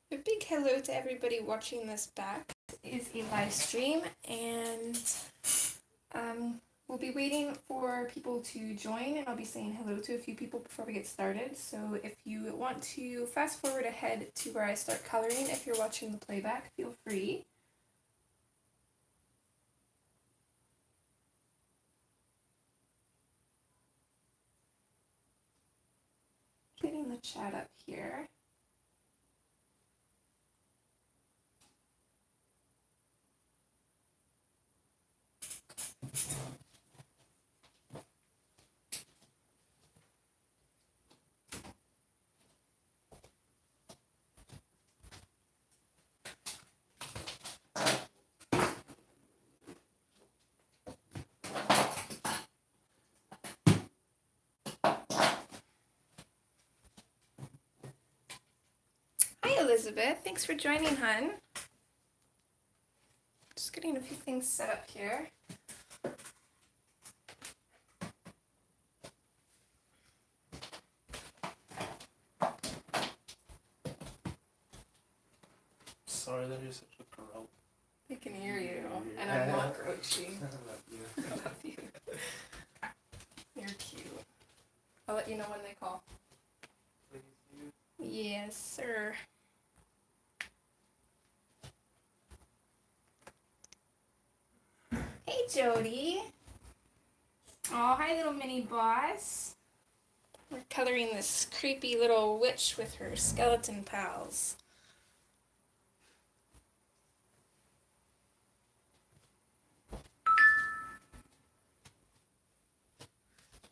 A big hello to everybody watching this back. This is a live stream, and we'll be waiting for people to join, and I'll be saying hello to a few people before we get started. So if you want to fast forward ahead to where I start coloring, if you're watching the playback, feel free. Getting the chat up here. Hi Elizabeth, thanks for joining, hun. Just getting a few things set up here. Sorry that you're such a grouch. I can hear you, and I'm not grouchy. I love you. You're cute. I'll let you know when they call. Yes, sir. Hey, Jody. Oh, hi, little mini boss. We're coloring this creepy little witch with her skeleton pals.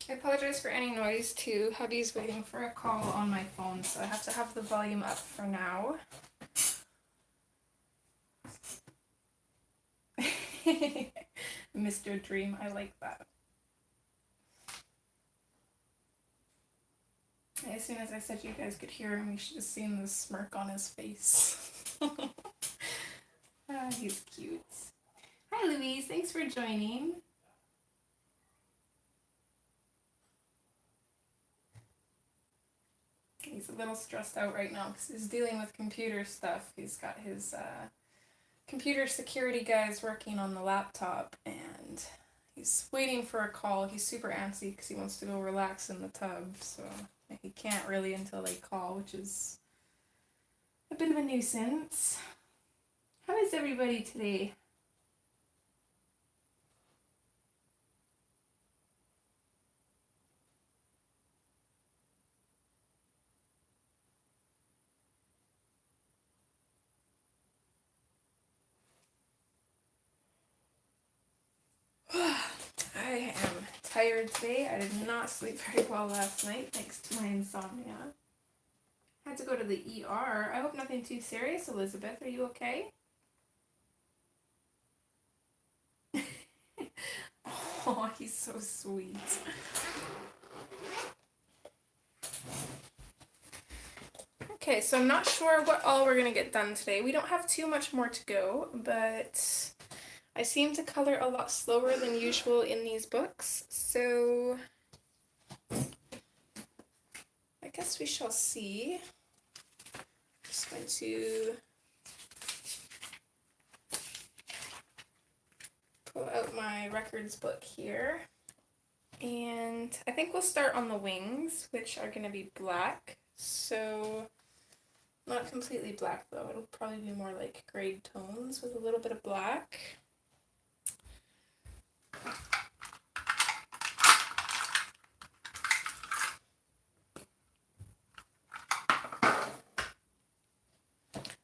I apologize for any noise too. Hubby's waiting for a call on my phone, so I have to have the volume up for now. Mr. Dream, I like that. As soon as I said you guys could hear him, you should have seen the smirk on his face. He's cute. Hi Louise, thanks for joining. He's a little stressed out right now because he's dealing with computer stuff. He's got his computer security guys working on the laptop, and he's waiting for a call. He's super antsy because he wants to go relax in the tub, so he can't really until they call, which is a bit of a nuisance. How is everybody today? I am tired today. I did not sleep very well last night thanks to my insomnia. Had to go to the ER. I hope nothing too serious, Elizabeth. Are you okay? Oh, he's so sweet. Okay, so I'm not sure what all we're going to get done today. We don't have too much more to go, but I seem to color a lot slower than usual in these books, so I guess we shall see. Just going to pull out my records book here, and I think we'll start on the wings, which are going to be black. So not completely black though, it'll probably be more like grade tones with a little bit of black.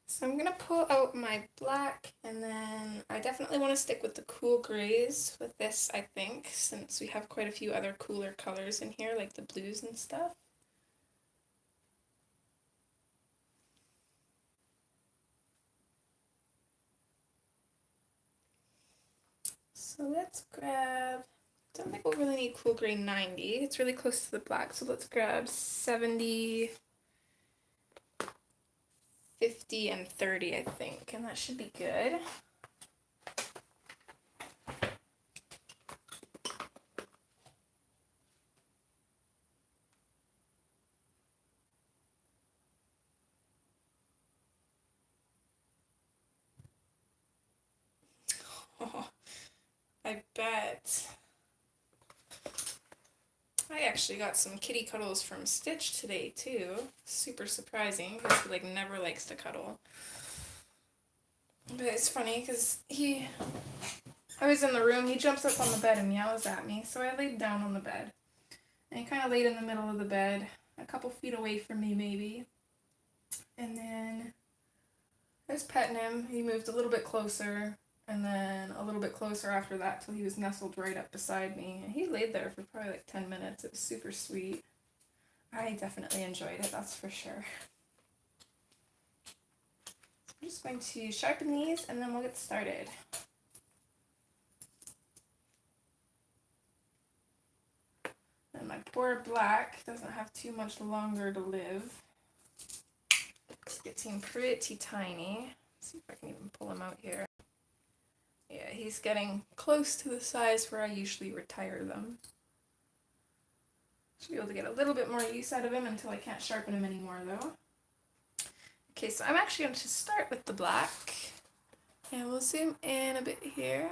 So I'm gonna pull out my black, and then I definitely want to stick with the cool grays with this, I think, since we have quite a few other cooler colors in here, like the blues and stuff. So let's grab, don't think we'll really need cool gray 90. It's really close to the black, so let's grab 70, 50, and 30, I think, and that should be good. But I actually got some kitty cuddles from Stitch today too. Super surprising because he like never likes to cuddle. But it's funny because I was in the room, he jumps up on the bed and meows at me, so I laid down on the bed. And he kind of laid in the middle of the bed, a couple feet away from me maybe. And then I was petting him, he moved a little bit closer, and then a little bit closer after that till he was nestled right up beside me. And he laid there for probably like 10 minutes. It was super sweet. I definitely enjoyed it, that's for sure. So I'm just going to sharpen these and then we'll get started. And my poor black doesn't have too much longer to live. It's getting pretty tiny. Let's see if I can even pull him out here. Yeah, he's getting close to the size where I usually retire them. Should be able to get a little bit more use out of him until I can't sharpen him anymore though. Okay, so I'm actually going to start with the black. And we'll zoom in a bit here.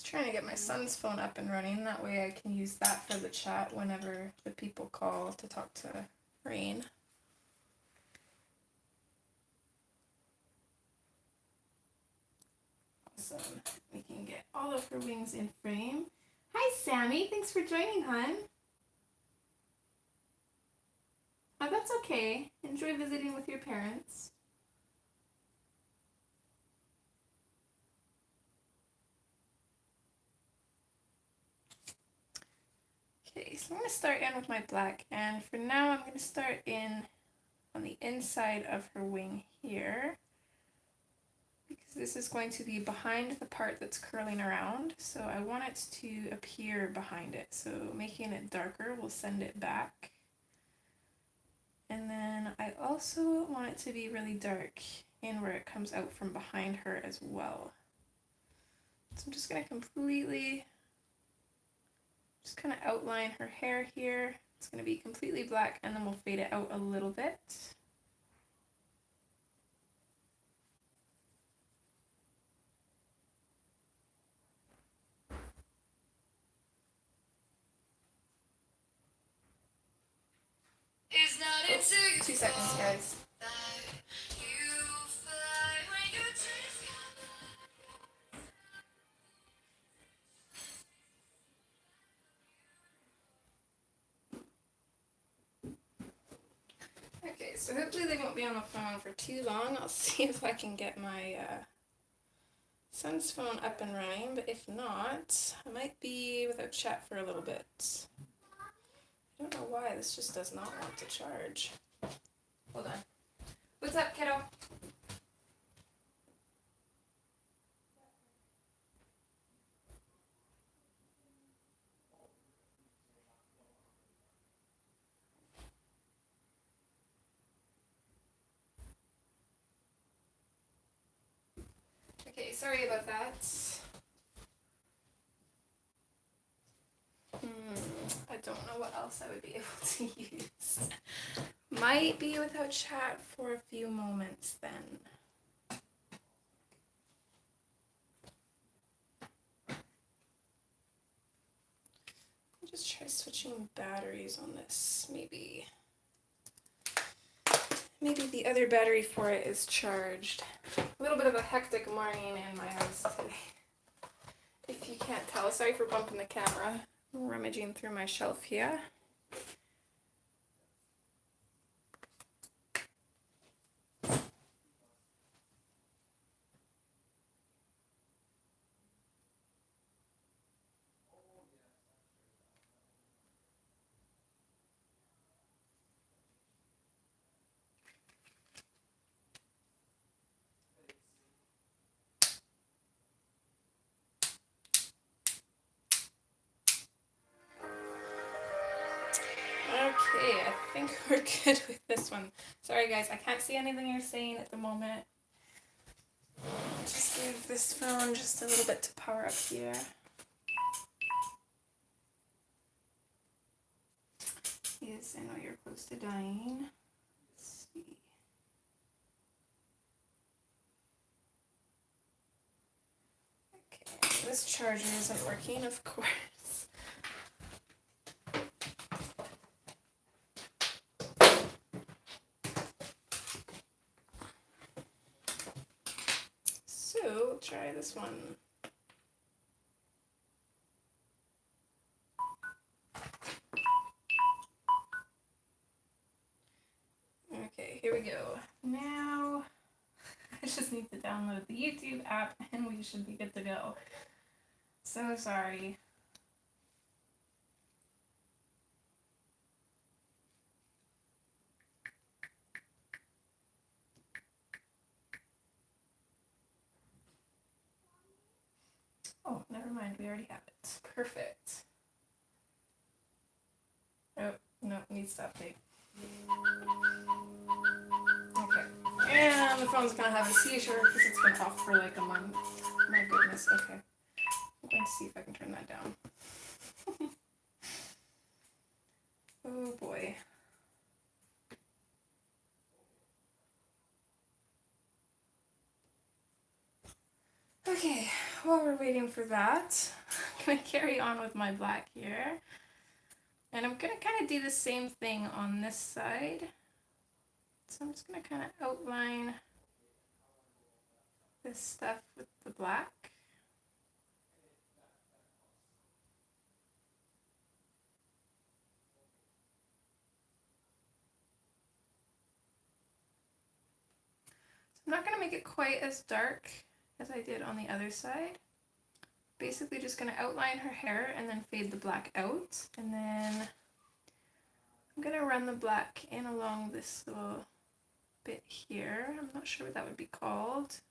Trying to get my son's phone up and running, that way I can use that for the chat whenever the people call to talk to Rain. Awesome. We can get all of her wings in frame. Hi Sammy, thanks for joining, hun. Oh, that's okay. Enjoy visiting with your parents. Okay, so I'm going to start in with my black, and for now I'm going to start in on the inside of her wing here, because this is going to be behind the part that's curling around, so I want it to appear behind it, so making it darker will send it back. And then I also want it to be really dark in where it comes out from behind her as well. So I'm just going to completely just kind of outline her hair here. It's going to be completely black, and then we'll fade it out a little bit. Oh, 2 seconds, guys. Okay, so hopefully they won't be on the phone for too long. I'll see if I can get my son's phone up and running, but if not, I might be without chat for a little bit. I don't know why this just does not want to charge. Hold on. What's up, kiddo? Okay, sorry about that. I don't know what else I would be able to use. Might be without chat for a few moments then. I'll just try switching batteries on this. Maybe the other battery for it is charged. A little bit of a hectic morning in my house today. If you can't tell, sorry for bumping the camera. I'm rummaging through my shelf here. Okay, I think we're good with this one. Sorry guys, I can't see anything you're saying at the moment. Just give this phone just a little bit to power up here. Yes, I know you're close to dying. Let's see. Okay, this charger isn't working, of course. So, we'll try this one. Okay, here we go. Now, I just need to download the YouTube app and we should be good to go. So sorry. Oh, never mind, we already have it. Perfect. Oh, no, needs to update. Okay. And the phone's gonna have a seizure because it's been off for like a month. My goodness, okay. I'm going to see if I can turn that down. Oh boy. Okay, while we're waiting for that, I'm gonna carry on with my black here. And I'm gonna kind of do the same thing on this side. So I'm just gonna kind of outline this stuff with the black. So I'm not gonna make it quite as dark as I did on the other side. Basically just gonna outline her hair and then fade the black out. And then I'm gonna run the black in along this little bit here. I'm not sure what that would be called.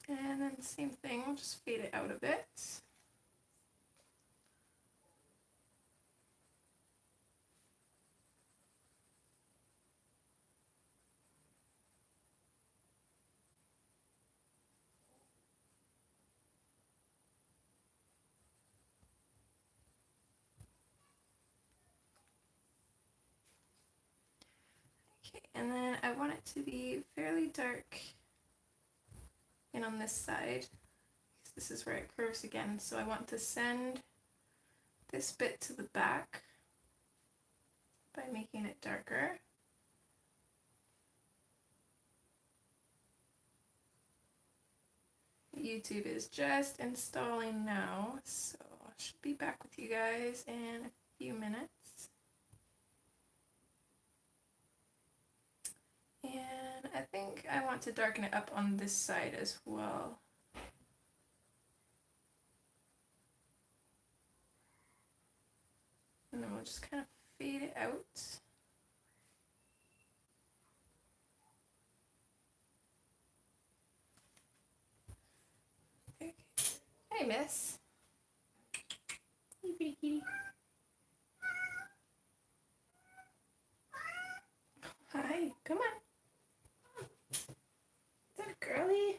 And then same thing, we'll just fade it out a bit. Okay, and then I want it to be fairly dark in on this side. This is where it curves again, so I want to send this bit to the back by making it darker. YouTube is just installing now, so I should be back with you guys in a few minutes. And I think I want to darken it up on this side as well. And then we'll just kind of fade it out. Okay. Hey, miss. Hey, pretty kitty. Hi, come on. Is that a girly?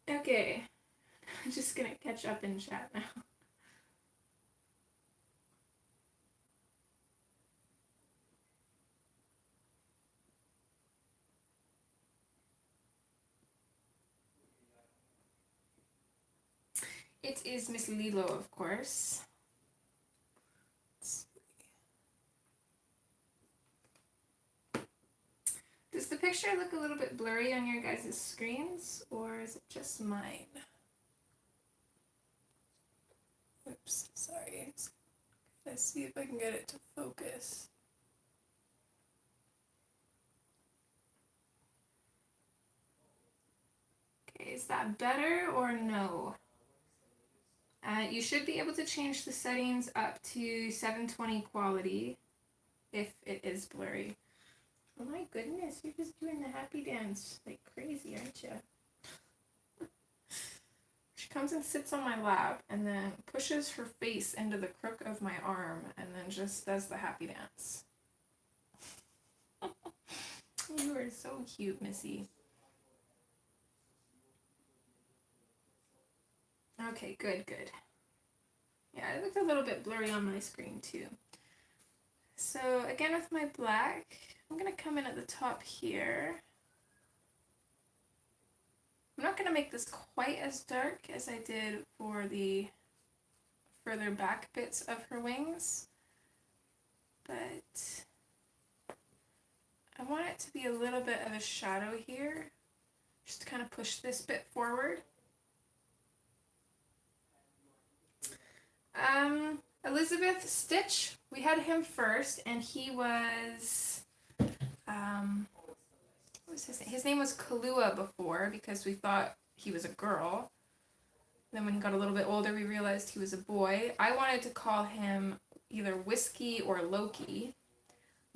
Okay. I'm just gonna catch up in chat now. It is Miss Lilo, of course. Does the picture look a little bit blurry on your guys' screens, or is it just mine? Oops, sorry. Let's see if I can get it to focus. Okay, is that better or no? You should be able to change the settings up to 720 quality if it is blurry. Oh my goodness, you're just doing the happy dance like crazy, aren't you? She comes and sits on my lap and then pushes her face into the crook of my arm and then just does the happy dance. You are so cute, Missy. Okay, good, good. Yeah, it looked a little bit blurry on my screen too. So again with my black, I'm going to come in at the top here. I'm not going to make this quite as dark as I did for the further back bits of her wings, but I want it to be a little bit of a shadow here, just to kind of push this bit forward. Elizabeth Stitch, we had him first, and he was, what was his name? His name was Kahlua before, because we thought he was a girl. Then when he got a little bit older, we realized he was a boy. I wanted to call him either Whiskey or Loki,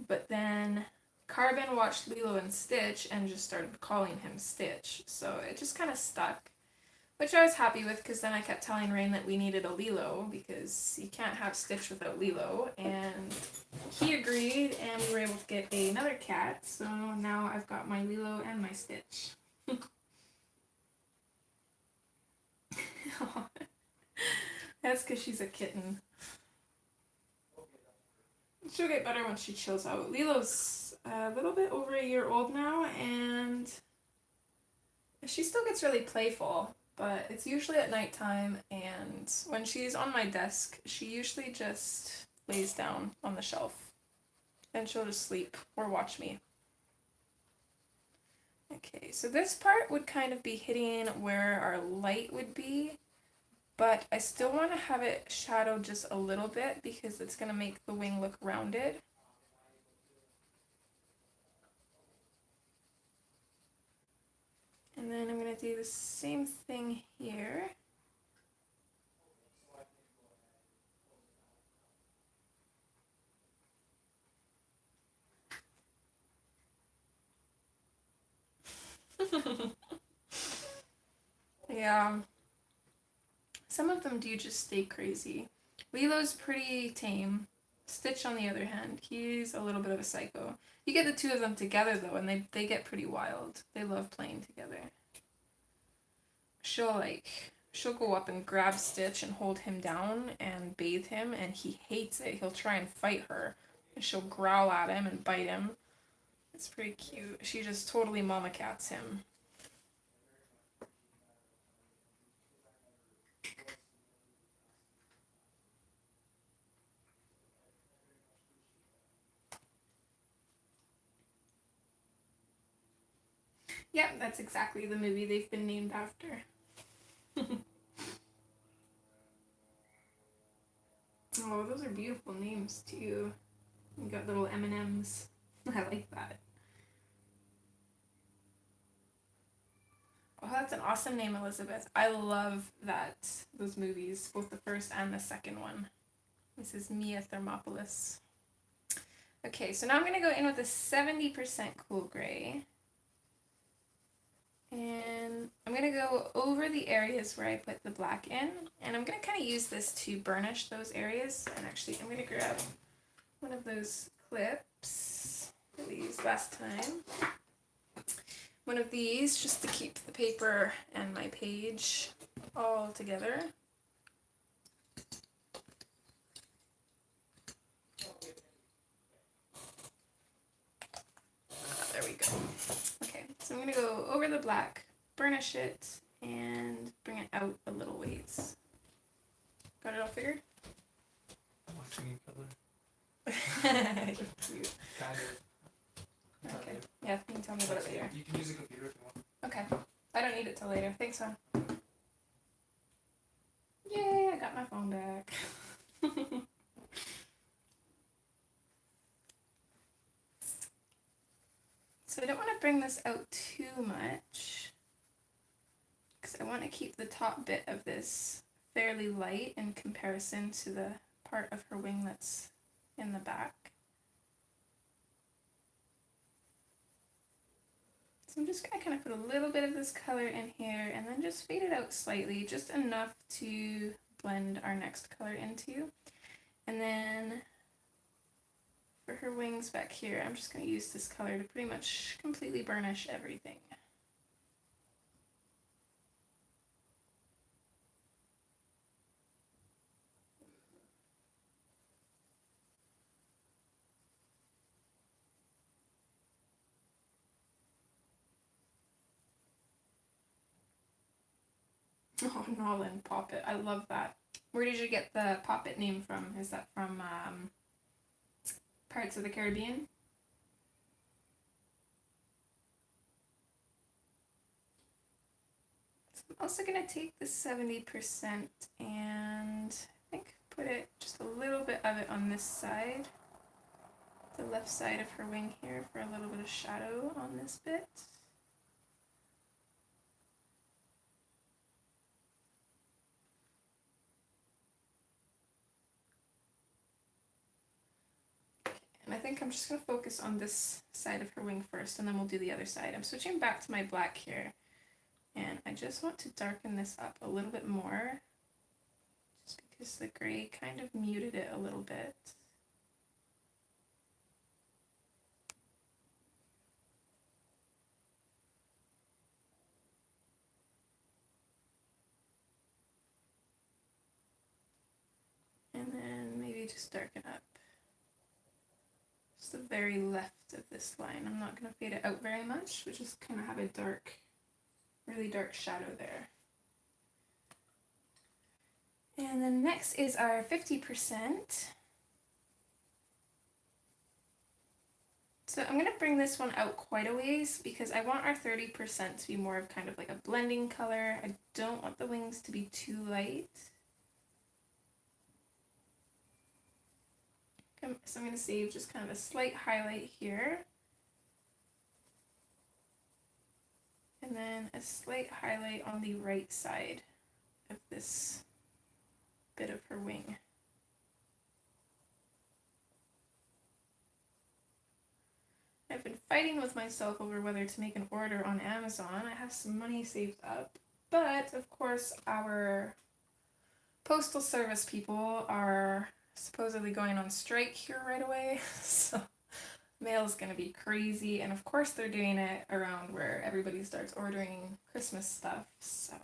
but then Carbon watched Lilo and Stitch and just started calling him Stitch, so it just kind of stuck. Which I was happy with, because then I kept telling Rain that we needed a Lilo, because you can't have Stitch without Lilo, and he agreed, and we were able to get another cat, so now I've got my Lilo and my Stitch. That's because she's a kitten. She'll get better when she chills out. Lilo's a little bit over a year old now, and she still gets really playful. But it's usually at nighttime, and when she's on my desk, she usually just lays down on the shelf. And she'll just sleep or watch me. Okay, so this part would kind of be hitting where our light would be, but I still want to have it shadowed just a little bit because it's going to make the wing look rounded. And then I'm going to do the same thing here. Yeah. Some of them do just stay crazy. Lilo's pretty tame. Stitch, on the other hand, he's a little bit of a psycho. You get the two of them together, though, and they get pretty wild. They love playing together. She'll go up and grab Stitch and hold him down and bathe him, and he hates it. He'll try and fight her, and she'll growl at him and bite him. It's pretty cute. She just totally mama cats him. Yep, that's exactly the movie they've been named after. Oh, those are beautiful names too. You got little M&Ms. I like that. Oh, that's an awesome name, Elizabeth. I love those movies, both the first and the second one. This is Mia Thermopolis. Okay, so now I'm going to go in with a 70% cool gray. And I'm going to go over the areas where I put the black in. And I'm going to kind of use this to burnish those areas. And actually, I'm going to grab one of those clips that we used last time. One of these just to keep the paper and my page all together. There we go. Okay, so I'm going to go over the black, burnish it, and bring it out a little ways. Got it all figured? Watching each other. Cute. Kind of. Okay. Yeah, you can tell me about it later. You can use a computer if you want. Okay. I don't need it till later. Thanks, hon. Yay, I got my phone back. So I don't want to bring this out too much, because I want to keep the top bit of this fairly light in comparison to the part of her wing that's in the back. So I'm just going to kind of put a little bit of this color in here and then just fade it out slightly, just enough to blend our next color into. And then for her wings back here, I'm just going to use this color to pretty much completely burnish everything. Oh, Nolan, Poppet. I love that. Where did you get the Poppet name from? Is that from Pirates of the Caribbean? So I'm also going to take the 70% and I think put it just a little bit of it on this side. The left side of her wing here for a little bit of shadow on this bit. And I think I'm just going to focus on this side of her wing first, and then we'll do the other side. I'm switching back to my black here, and I just want to darken this up a little bit more, just because the gray kind of muted it a little bit. And then maybe just darken up just the very left of this line. I'm not going to fade it out very much, but just kind of have a dark, really dark shadow there. And then next is our 50%. So I'm going to bring this one out quite a ways because I want our 30% to be more of kind of like a blending color. I don't want the wings to be too light. So I'm going to save just kind of a slight highlight here. And then a slight highlight on the right side of this bit of her wing. I've been fighting with myself over whether to make an order on Amazon. I have some money saved up, but of course our postal service people are supposedly going on strike here right away, so mail's gonna be crazy, and of course they're doing it around where everybody starts ordering Christmas stuff, so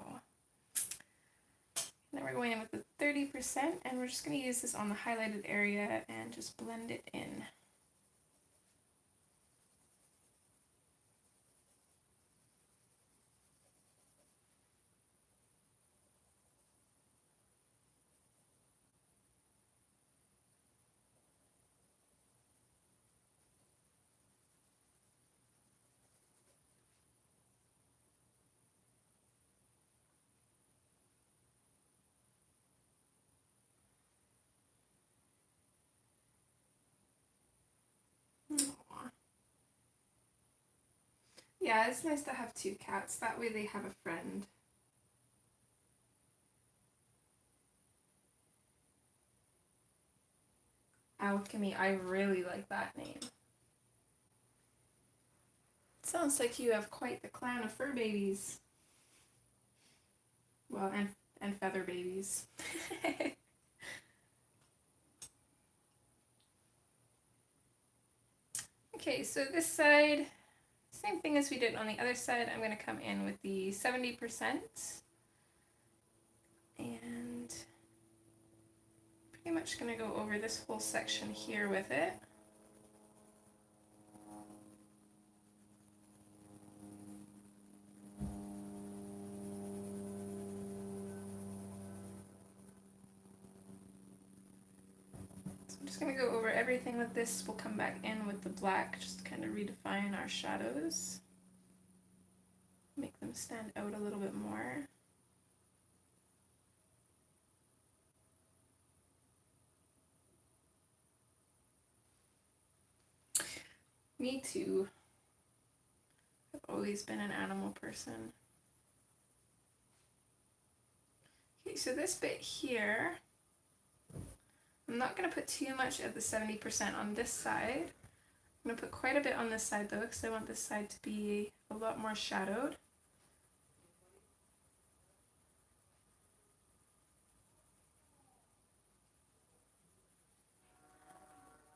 now we're going in with the 30%, and we're just gonna use this on the highlighted area and just blend it in. Yeah, it's nice to have two cats. That way they have a friend. Alchemy, I really like that name. Sounds like you have quite the clan of fur babies. Well, and feather babies. Okay, so this side, same thing as we did on the other side. I'm going to come in with the 70% and pretty much going to go over this whole section here with it. I'm just going to go over everything with this. We'll come back in with the black, just to kind of redefine our shadows. Make them stand out a little bit more. Me too. I've always been an animal person. Okay, so this bit here, I'm not going to put too much of the 70% on this side. I'm going to put quite a bit on this side though, because I want this side to be a lot more shadowed.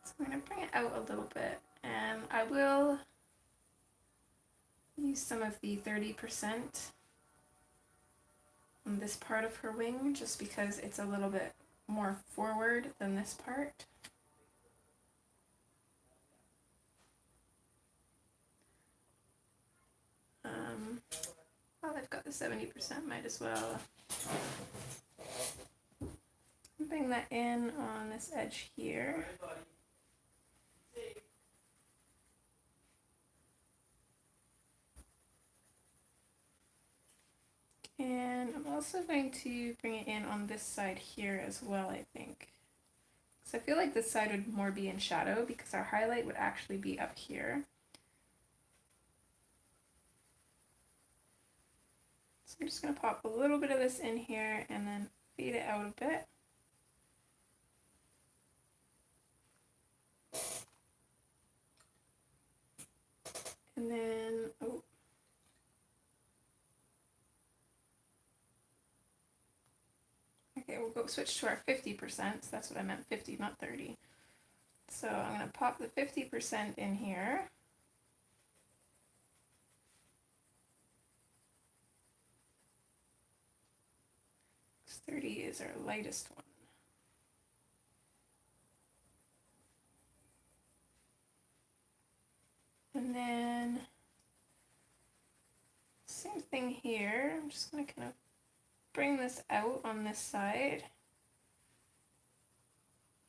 So I'm going to bring it out a little bit, and I will use some of the 30% on this part of her wing, just because it's a little bit more forward than this part. Well, I've got the 70%, might as well Bring that in on this edge here. And I'm also going to bring it in on this side here as well, I think. So I feel like this side would more be in shadow because our highlight would actually be up here. So I'm just going to pop a little bit of this in here and then fade it out a bit. And then, oh. Okay, we'll go switch to our 50%. So that's what I meant, 50, not 30. So I'm going to pop the 50% in here. 30 is our lightest one. And then same thing here. I'm just going to kind of bring this out on this side.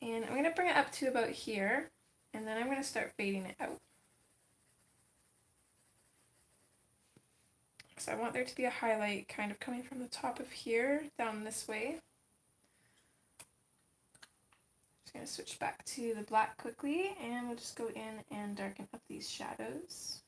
And I'm going to bring it up to about here, and then I'm going to start fading it out. So I want there to be a highlight kind of coming from the top of here down this way. Just going to switch back to the black quickly, and we'll just go in and darken up these shadows.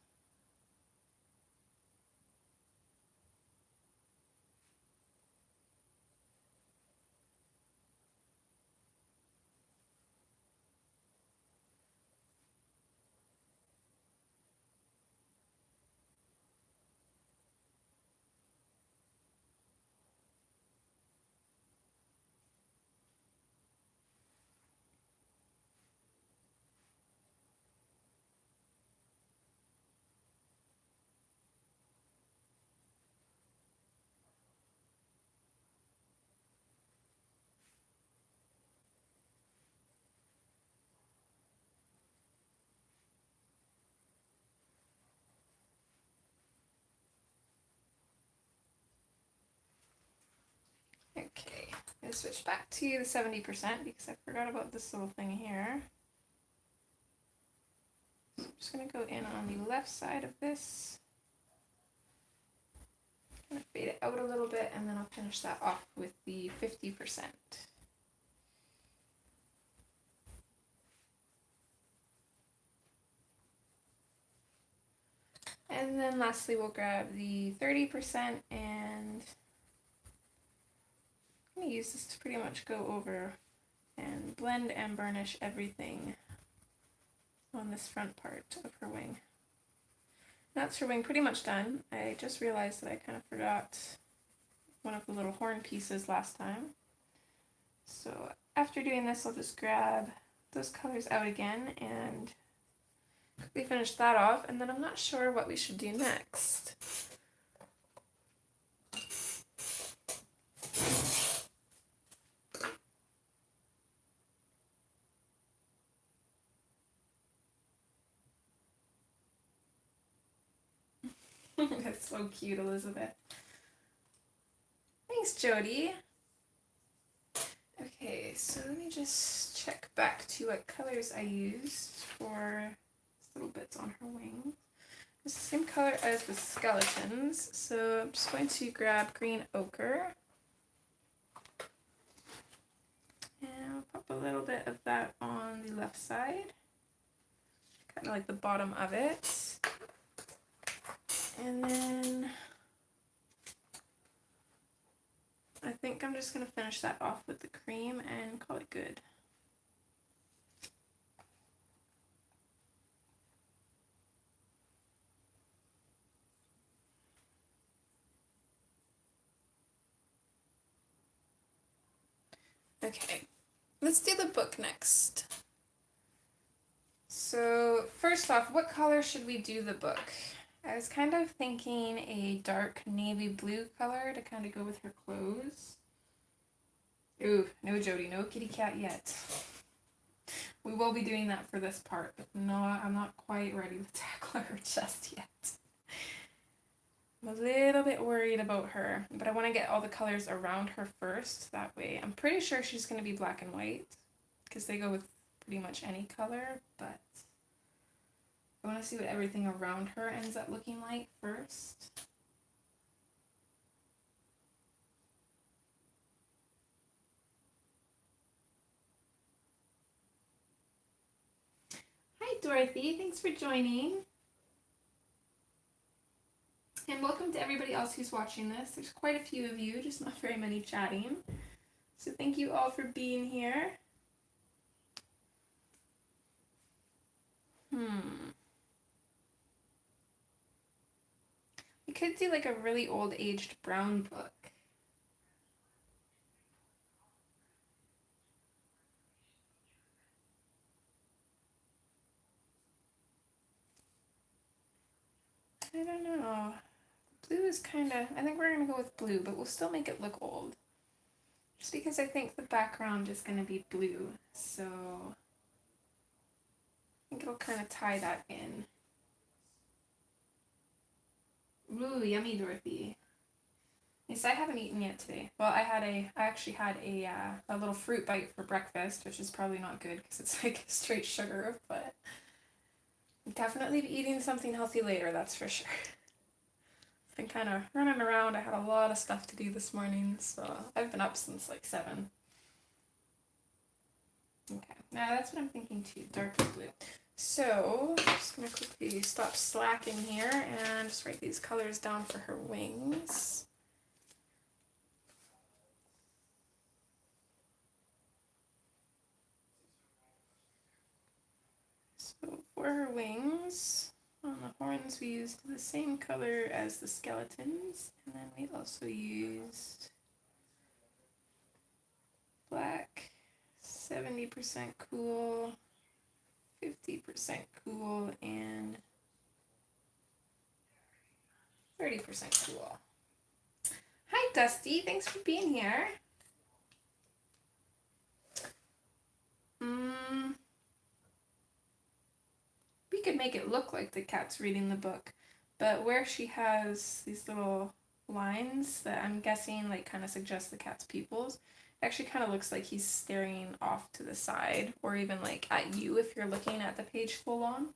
Okay, I'm going to switch back to the 70% because I forgot about this little thing here. So I'm just going to go in on the left side of this. I'm going to fade it out a little bit, and then I'll finish that off with the 50%. And then lastly, we'll grab the 30% and I'm going to use this to pretty much go over and blend and burnish everything on this front part of her wing. That's her wing pretty much done. I just realized that I kind of forgot one of the little horn pieces last time. So after doing this, I'll just grab those colors out again and quickly finish that off, and then I'm not sure what we should do next. That's so cute, Elizabeth. Thanks, Jody. Okay, so let me just check back to what colors I used for little bits on her wing. It's the same color as the skeletons, so I'm just going to grab green ochre. And I'll pop a little bit of that on the left side, kind of like the bottom of it. And then I think I'm just going to finish that off with the cream and call it good. Okay, let's do the book next. So first off, what color should we do the book? I was kind of thinking a dark navy blue color to kind of go with her clothes. Ooh, no Jody, no kitty cat yet. We will be doing that for this part, but no, I'm not quite ready to tackle her just yet. I'm a little bit worried about her, but I want to get all the colors around her first. That way, I'm pretty sure she's going to be black and white because they go with pretty much any color, but I want to see what everything around her ends up looking like first. Hi Dorothy, thanks for joining. And welcome to everybody else who's watching this. There's quite a few of you, just not very many chatting. So thank you all for being here. We could do like a really old aged brown book. I don't know. Blue is kind of, I think we're going to go with blue, but we'll still make it look old. Just because I think the background is going to be blue, so I think it'll kind of tie that in. Ooh, yummy, Dorothy. Yes, I haven't eaten yet today. Well, I actually had a little fruit bite for breakfast, which is probably not good because it's like straight sugar, but I'll definitely be eating something healthy later, that's for sure. Been kind of running around. I had a lot of stuff to do this morning, so I've been up since like 7. Okay, now that's what I'm thinking too, dark blue. So, I'm just going to quickly stop slacking here and just write these colors down for her wings. So, for her wings, on the horns we used the same color as the skeletons, and then we also used black, 70% cool, 50% cool, and 30% cool. Hi Dusty, thanks for being here. We could make it look like the cat's reading the book, but where she has these little lines that I'm guessing like kind of suggest the cat's pupils, it actually kind of looks like he's staring off to the side, or even like at you if you're looking at the page full on.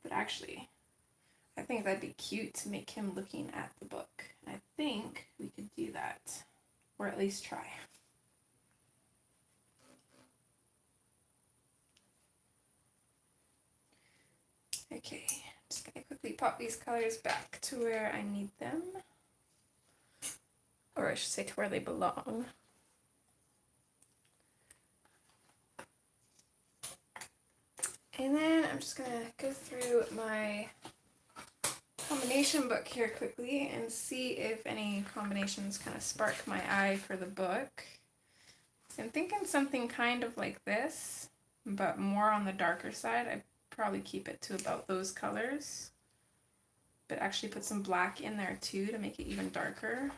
But actually, I think that'd be cute to make him looking at the book. I think we could do that, or at least try. Okay, just gonna quickly pop these colors back to where I need them. Or I should say to where they belong. And then I'm just gonna go through my combination book here quickly and see if any combinations kind of spark my eye for the book. So I'm thinking something kind of like this, but more on the darker side. I'd probably keep it to about those colors, but actually put some black in there too to make it even darker.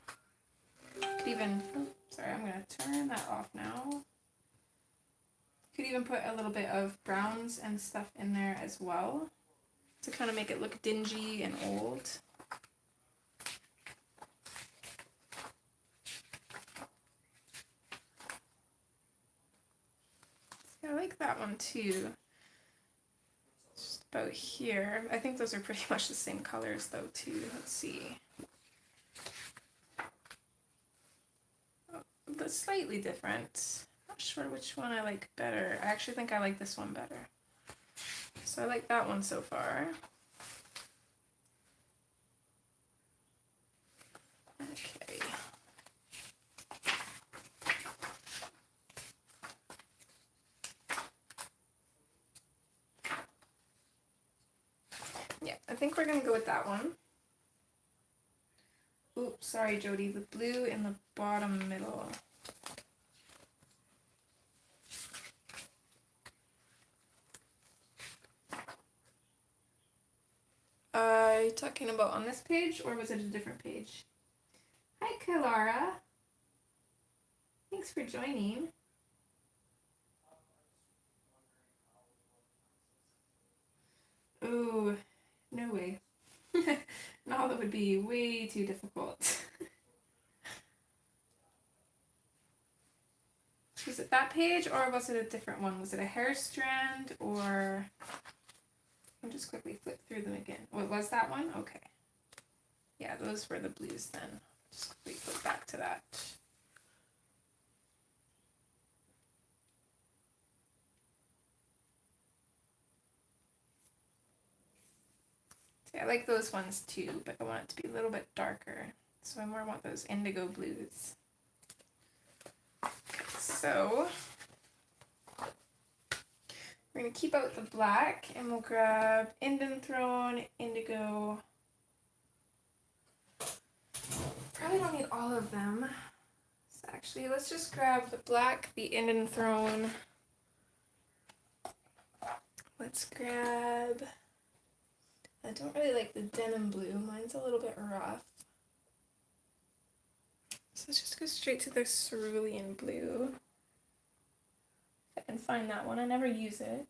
Could even, sorry, I'm gonna turn that off now. Could even put a little bit of browns and stuff in there as well to kind of make it look dingy and old. I like that one too. Just about here. I think those are pretty much the same colors though too. Let's see. Oh, but slightly different. Not sure which one I like better. I actually think I like this one better. So I like that one so far. Okay. Yeah, I think we're gonna go with that one. Oops, sorry Jody, the blue in the bottom middle. Are you talking about on this page, or was it a different page? Hi, Kalara. Thanks for joining. Ooh, No way. No, that would be way too difficult. Was it that page or was it a different one? Was it a hair strand or... I'll just quickly flip through them again. What was that one? Okay. Yeah, those were the blues then. Just quickly flip back to that. See, I like those ones too, but I want it to be a little bit darker. So I more want those indigo blues. So we're going to keep out the black and we'll grab Indian Throne, indigo. Probably don't need all of them. So actually, let's just grab the black, the Indian Throne. Let's grab... I don't really like the denim blue. Mine's a little bit rough. So let's just go straight to the cerulean blue. If I can find that one. I never use it.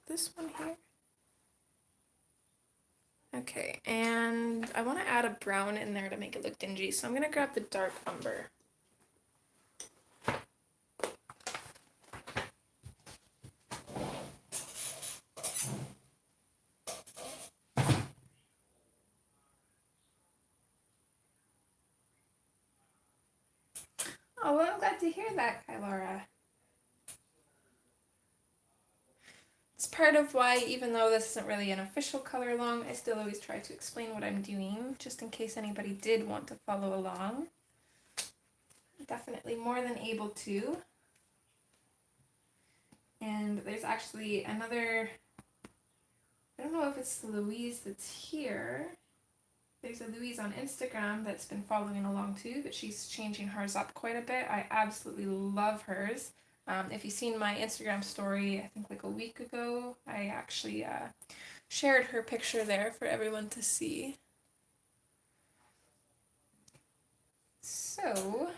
This one here. Okay, and I want to add a brown in there to make it look dingy, so I'm going to grab the dark umber. Oh, well, I'm glad to hear that, Kylora. It's part of why, even though this isn't really an official color along, I still always try to explain what I'm doing, just in case anybody did want to follow along. Definitely more than able to. And there's actually another, I don't know if it's Louise that's here. There's a Louise on Instagram that's been following along too, but she's changing hers up quite a bit. I absolutely love hers. If you've seen my Instagram story, I think like a week ago, I actually shared her picture there for everyone to see. So,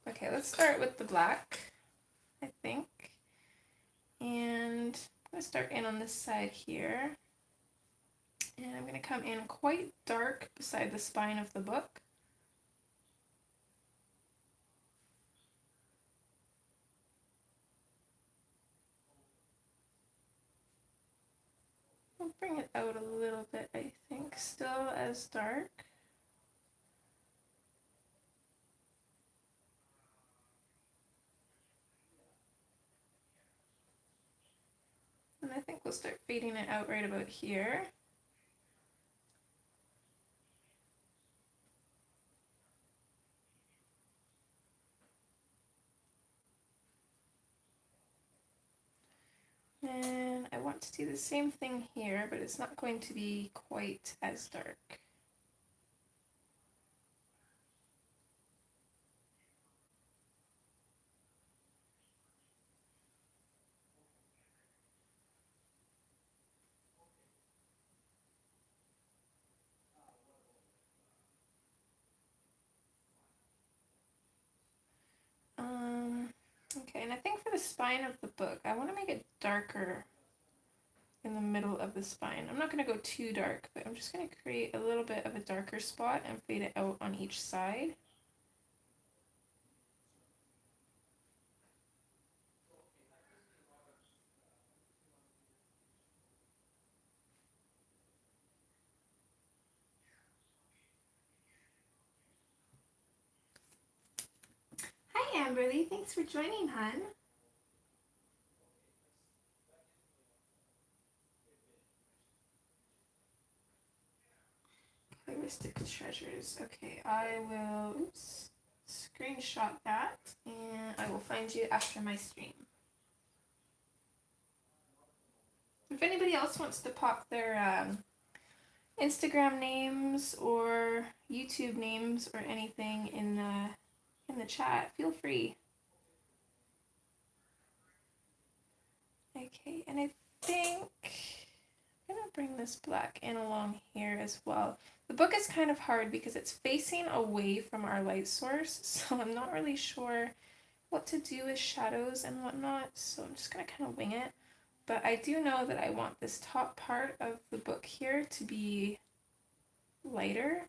okay, let's start with the black, I think. And I'm going to start in on this side here. And I'm going to come in quite dark beside the spine of the book. I'll bring it out a little bit, I think, still as dark. And I think we'll start fading it out right about here. And I want to do the same thing here, but it's not going to be quite as dark. Okay, and I think for the spine of the book, I want to make it darker in the middle of the spine. I'm not going to go too dark, but I'm just going to create a little bit of a darker spot and fade it out on each side. Hi Amberly, thanks for joining, hun. Coloristic treasures. Okay, I will screenshot that and I will find you after my stream. If anybody else wants to pop their Instagram names or YouTube names or anything in the chat, feel free. Okay, and I think I'm gonna bring this black in along here as well. The book is kind of hard because it's facing away from our light source, so I'm not really sure what to do with shadows and whatnot, so I'm just gonna kind of wing it. But I do know that I want this top part of the book here to be lighter.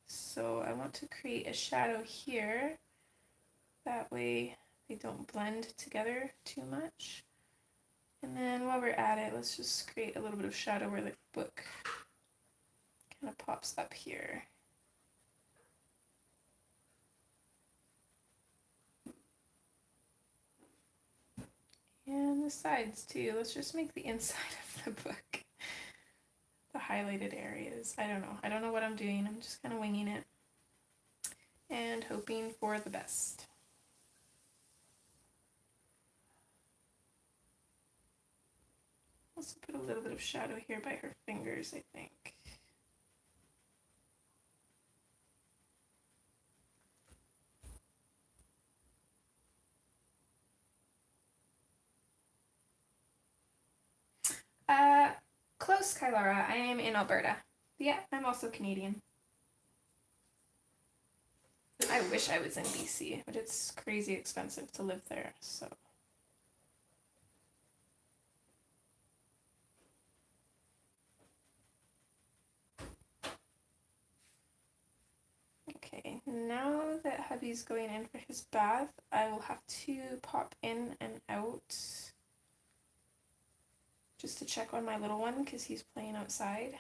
So I want to create a shadow here. That way they don't blend together too much. And then while we're at it, let's just create a little bit of shadow where the book kind of pops up here. And the sides too. Let's just make the inside of the book the highlighted areas. I don't know what I'm doing. I'm just kind of winging it and hoping for the best. Also put a little bit of shadow here by her fingers, I think. Close, Kylara. I am in Alberta. Yeah, I'm also Canadian. I wish I was in BC, but it's crazy expensive to live there, so. Okay, now that hubby's going in for his bath, I will have to pop in and out just to check on my little one because he's playing outside.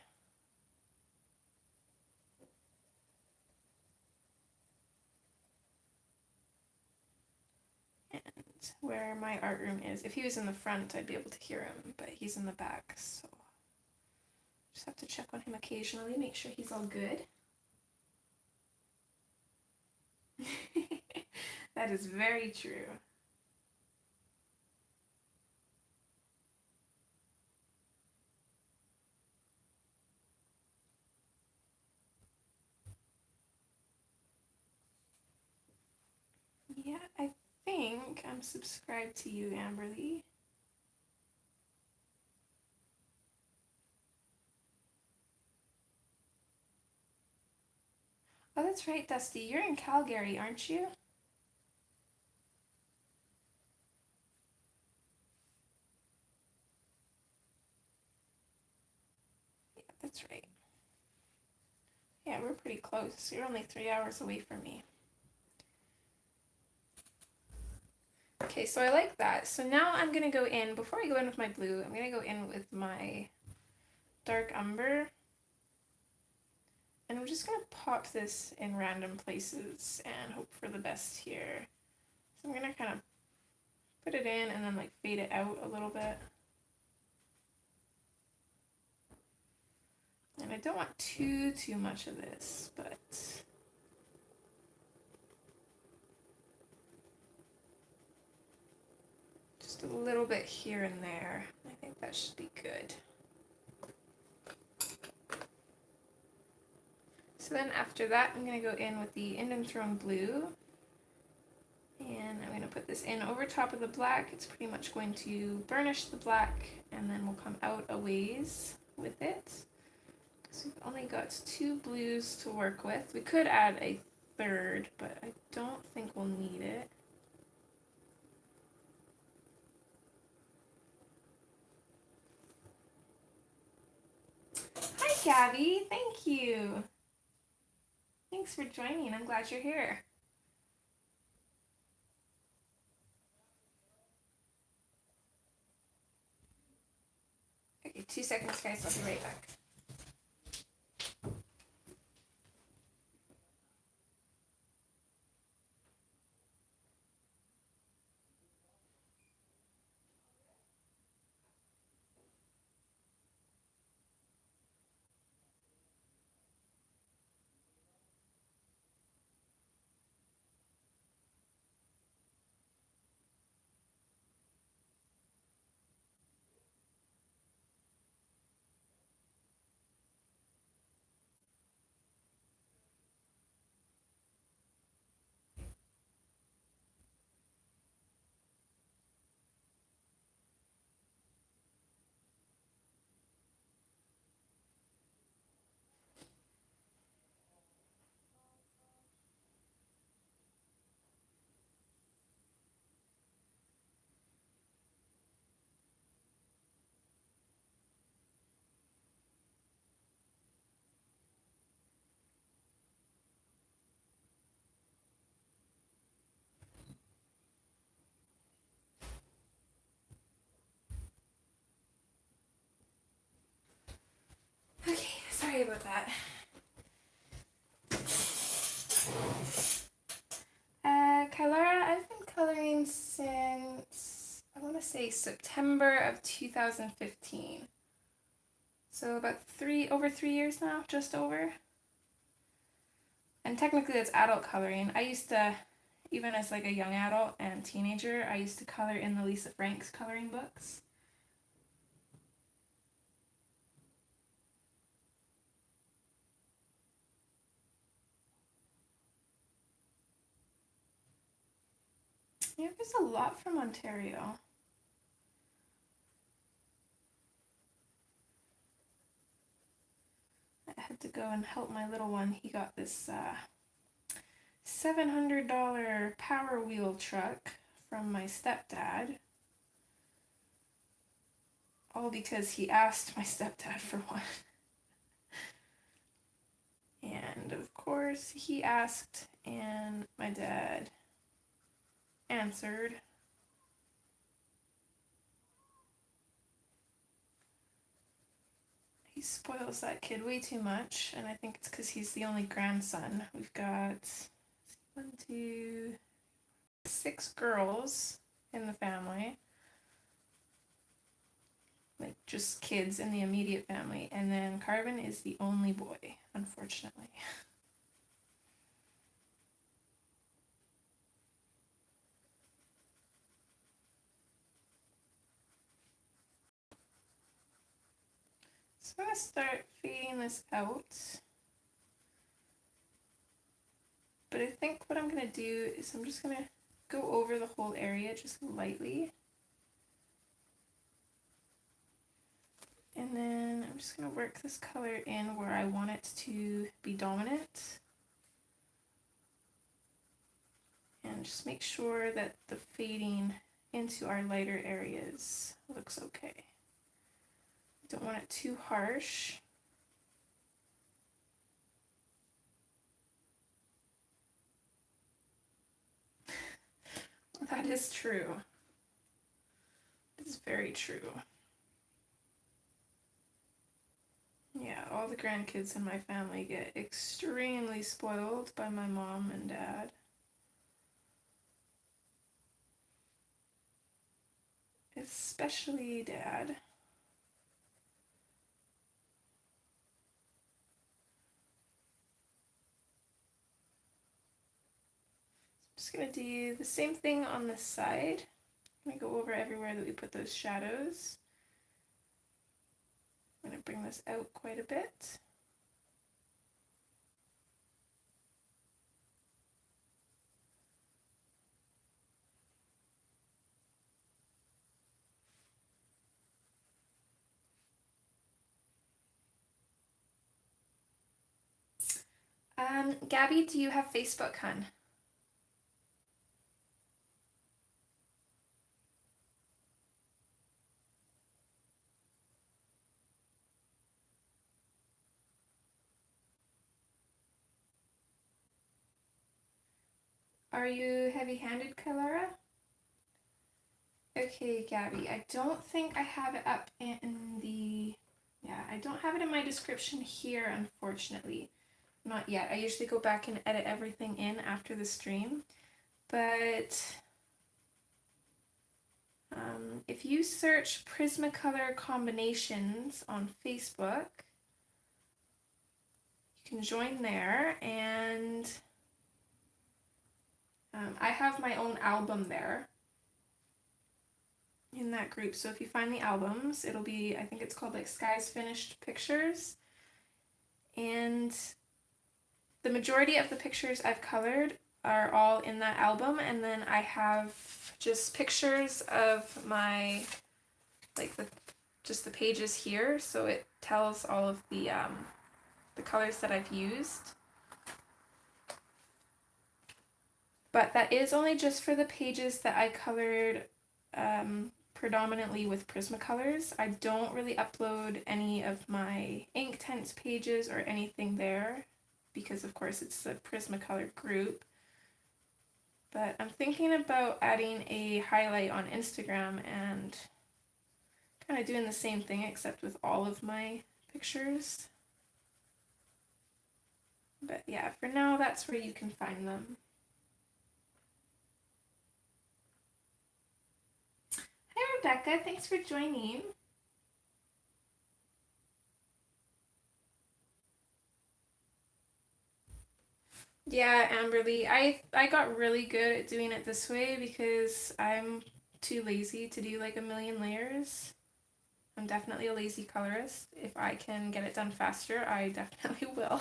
And where my art room is, if he was in the front, I'd be able to hear him, but he's in the back, so just have to check on him occasionally, make sure he's all good. That is very true. Yeah, I think I'm subscribed to you, Amberly. Oh, that's right, Dusty. You're in Calgary, aren't you? Yeah, that's right. Yeah, we're pretty close. You're only 3 hours away from me. Okay, so I like that. So now I'm going to go in, before I go in with my blue, I'm going to go in with my dark umber. And I'm just going to pop this in random places and hope for the best here. So I'm going to kind of put it in and then like fade it out a little bit. And I don't want too much of this, but just a little bit here and there. I think that should be good. So then after that, I'm going to go in with the Indian Throne Blue. And I'm going to put this in over top of the black. It's pretty much going to burnish the black, and then we'll come out a ways with it. So we've only got 2 blues to work with. We could add a third, but I don't think we'll need it. Hi, Gabby. Thank you. Thanks for joining. I'm glad you're here. Okay, 2 seconds, guys. I'll be right back. Sorry about that. Kylara, I've been coloring since, I want to say September of 2015. So about over 3 years now, just over. And technically it's adult coloring. I used to, even as like a young adult and teenager, I used to color in the Lisa Franks coloring books. Yeah, there's a lot from Ontario. I had to go and help my little one. He got this $700 Power Wheel truck from my stepdad. All because he asked my stepdad for one. And of course he asked and my dad answered. He spoils that kid way too much, and I think it's because he's the only grandson. We've got 6 girls in the family. Like, just kids in the immediate family. And then Carvin is the only boy, unfortunately. So I'm going to start fading this out. But I think what I'm going to do is I'm just going to go over the whole area just lightly. And then I'm just going to work this color in where I want it to be dominant. And just make sure that the fading into our lighter areas looks okay. Don't want it too harsh. That is true. It is very true. Yeah, all the grandkids in my family get extremely spoiled by my mom and dad. Especially dad. Just gonna do the same thing on this side. I'm gonna go over everywhere that we put those shadows. I'm gonna bring this out quite a bit. Gabby, do you have Facebook, hun? Are you heavy-handed, Kylara? Okay, Gabby, I don't think I have it up in the... Yeah, I don't have it in my description here, unfortunately. Not yet. I usually go back and edit everything in after the stream. But if you search Prismacolor combinations on Facebook, you can join there, and I have my own album there in that group. So if you find the albums, it'll be, I think it's called like Skye's Finished Pictures. And the majority of the pictures I've colored are all in that album, and then I have just pictures of my, like just the pages here, so it tells all of the colors that I've used. But that is only just for the pages that I colored predominantly with Prismacolors. I don't really upload any of my Inktense pages or anything there, because of course it's the Prismacolor group. But I'm thinking about adding a highlight on Instagram and kind of doing the same thing except with all of my pictures. But yeah, for now, that's where you can find them. Hi, Rebecca. Thanks for joining. Yeah, Amberly, I got really good at doing it this way because I'm too lazy to do like a million layers. I'm definitely a lazy colorist. If I can get it done faster, I definitely will.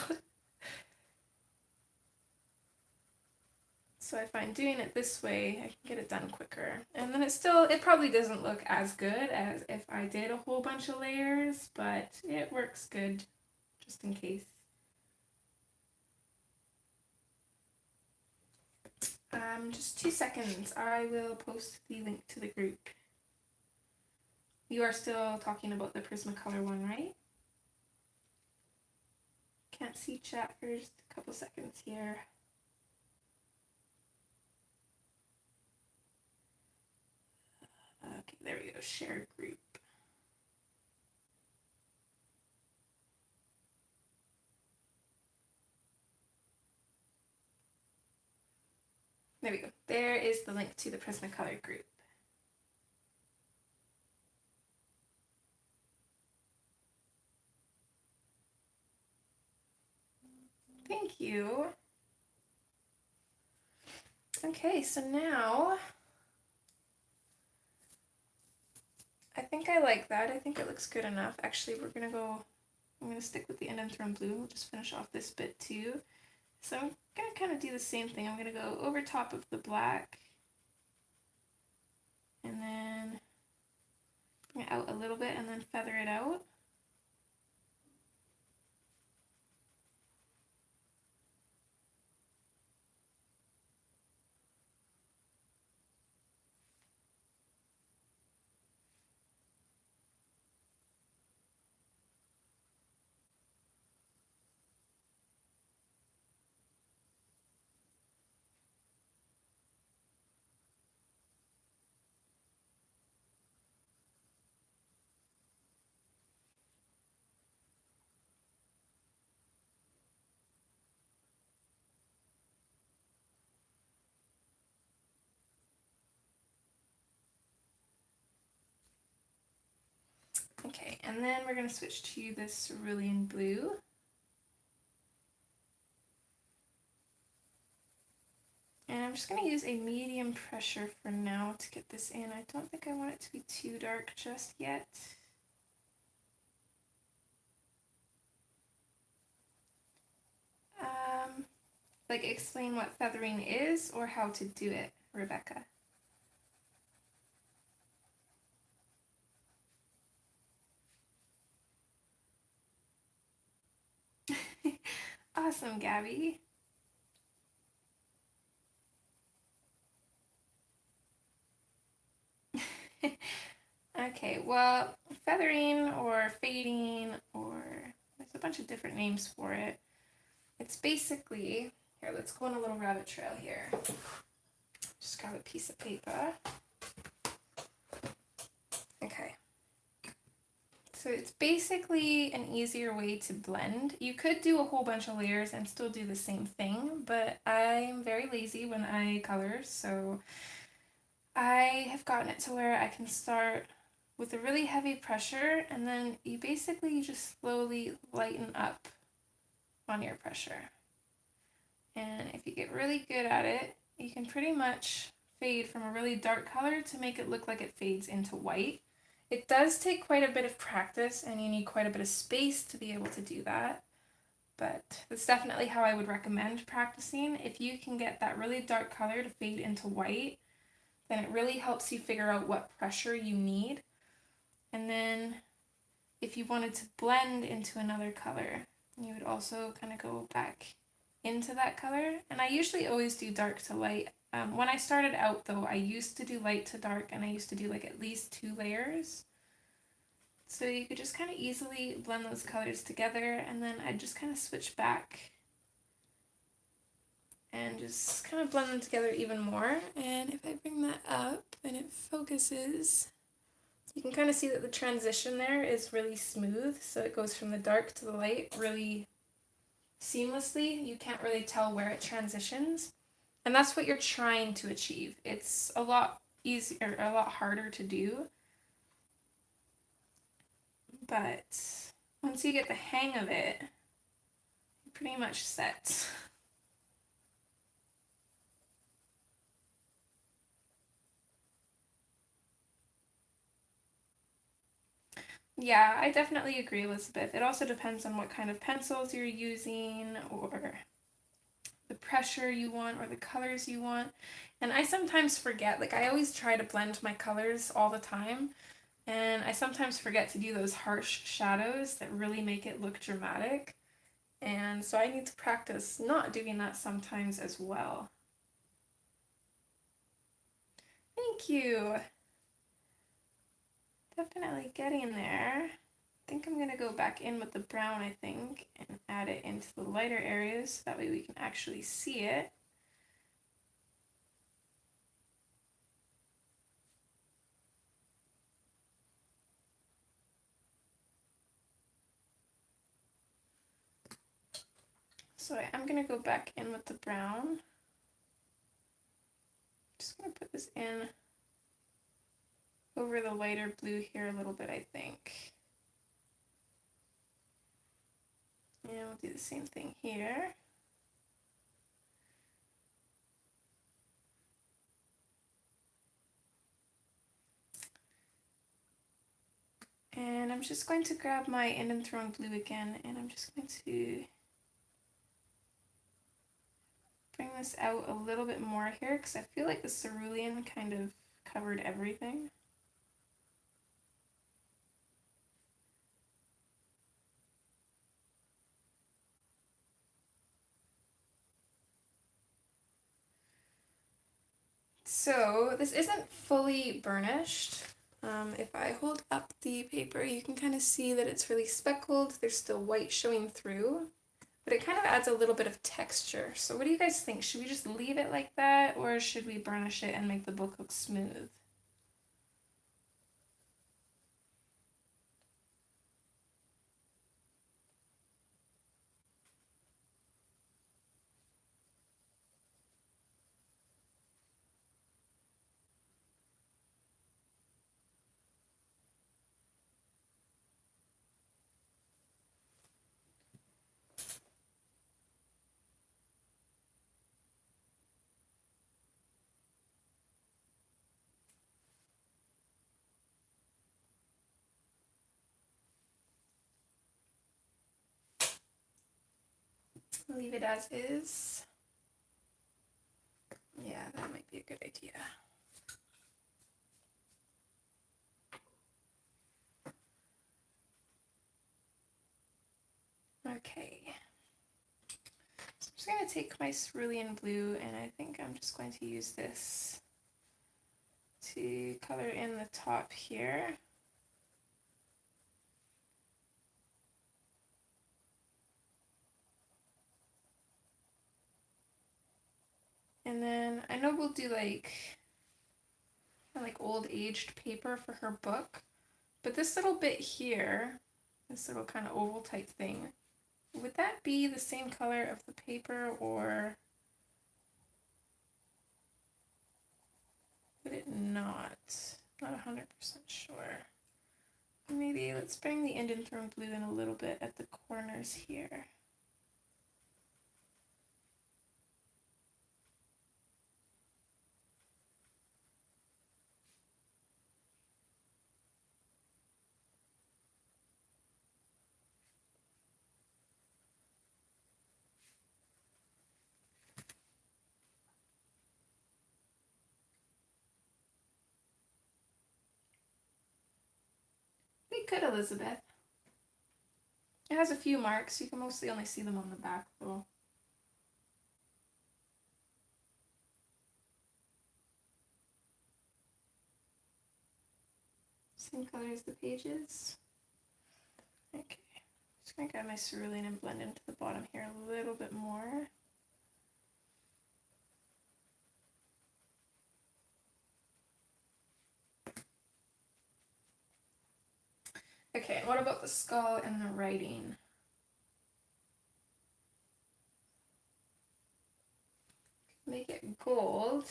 So I find doing it this way, I can get it done quicker. And then it probably doesn't look as good as if I did a whole bunch of layers, but it works good just in case. Just 2 seconds. I will post the link to the group. You are still talking about the Prismacolor one, right? Can't see chat for just a couple seconds here. Okay, there we go. Share group. There we go. There is the link to the Prismacolor group. Thank you. Okay, so now I think I like that. I think it looks good enough. Actually, I'm gonna stick with the Enderthorn blue. We'll just finish off this bit too. So I'm gonna kind of do the same thing. I'm gonna go over top of the black and then bring it out a little bit and then feather it out. Okay, and then we're gonna switch to this cerulean blue. And I'm just going to use a medium pressure for now to get this in. I don't think I want it to be too dark just yet. Like explain what feathering is or how to do it, Rebecca. Awesome, Gabby. Okay, well, feathering or fading, or there's a bunch of different names for it. It's basically, here, let's go on a little rabbit trail here. Just grab a piece of paper. Okay. So it's basically an easier way to blend. You could do a whole bunch of layers and still do the same thing, but I'm very lazy when I color, so I have gotten it to where I can start with a really heavy pressure, and then you basically just slowly lighten up on your pressure. And if you get really good at it, you can pretty much fade from a really dark color to make it look like it fades into white. It does take quite a bit of practice and you need quite a bit of space to be able to do that, but that's definitely how I would recommend practicing. If you can get that really dark color to fade into white, then it really helps you figure out what pressure you need. And then if you wanted to blend into another color, you would also kind of go back into that color. And I usually always do dark to light. When I started out though, I used to do light to dark and I used to do like at least 2 layers. So you could just kind of easily blend those colors together, and then I'd just kind of switch back and just kind of blend them together even more. And if I bring that up and it focuses, you can kind of see that the transition there is really smooth. So it goes from the dark to the light really seamlessly. You can't really tell where it transitions. And that's what you're trying to achieve. It's a lot easier, a lot harder to do. But once you get the hang of it, you're pretty much set. Yeah, I definitely agree, Elizabeth. It also depends on what kind of pencils you're using, or the pressure you want, or the colors you want. And I sometimes forget, like I always try to blend my colors all the time, and I sometimes forget to do those harsh shadows that really make it look dramatic. And so I need to practice not doing that sometimes as well. Thank you. Definitely getting there. I think I'm going to go back in with the brown, I think, and add it into the lighter areas so that way we can actually see it. So I'm going to go back in with the brown. Just going to put this in over the lighter blue here a little bit, I think. And we'll do the same thing here. And I'm just going to grab my Indian Throne blue again, and I'm just going to bring this out a little bit more here because I feel like the cerulean kind of covered everything. So this isn't fully burnished. If I hold up the paper, you can kind of see that it's really speckled. There's still white showing through, but it kind of adds a little bit of texture. So what do you guys think? Should we just leave it like that, or should we burnish it and make the book look smooth? Leave it as is. Yeah, that might be a good idea. Okay. So I'm just going to take my cerulean blue, and I think I'm just going to use this to color in the top here. And then I know we'll do like old aged paper for her book, but this little bit here, this little kind of oval type thing, would that be the same color of the paper, or would it not? Not 100% sure. Maybe let's bring the Indian Throne blue in a little bit at the corners here. We could, Elizabeth. It has a few marks. You can mostly only see them on the back, though. Same color as the pages. Okay. Just gonna grab my cerulean and blend into the bottom here a little bit more. Okay, what about the skull and the writing? make it gold,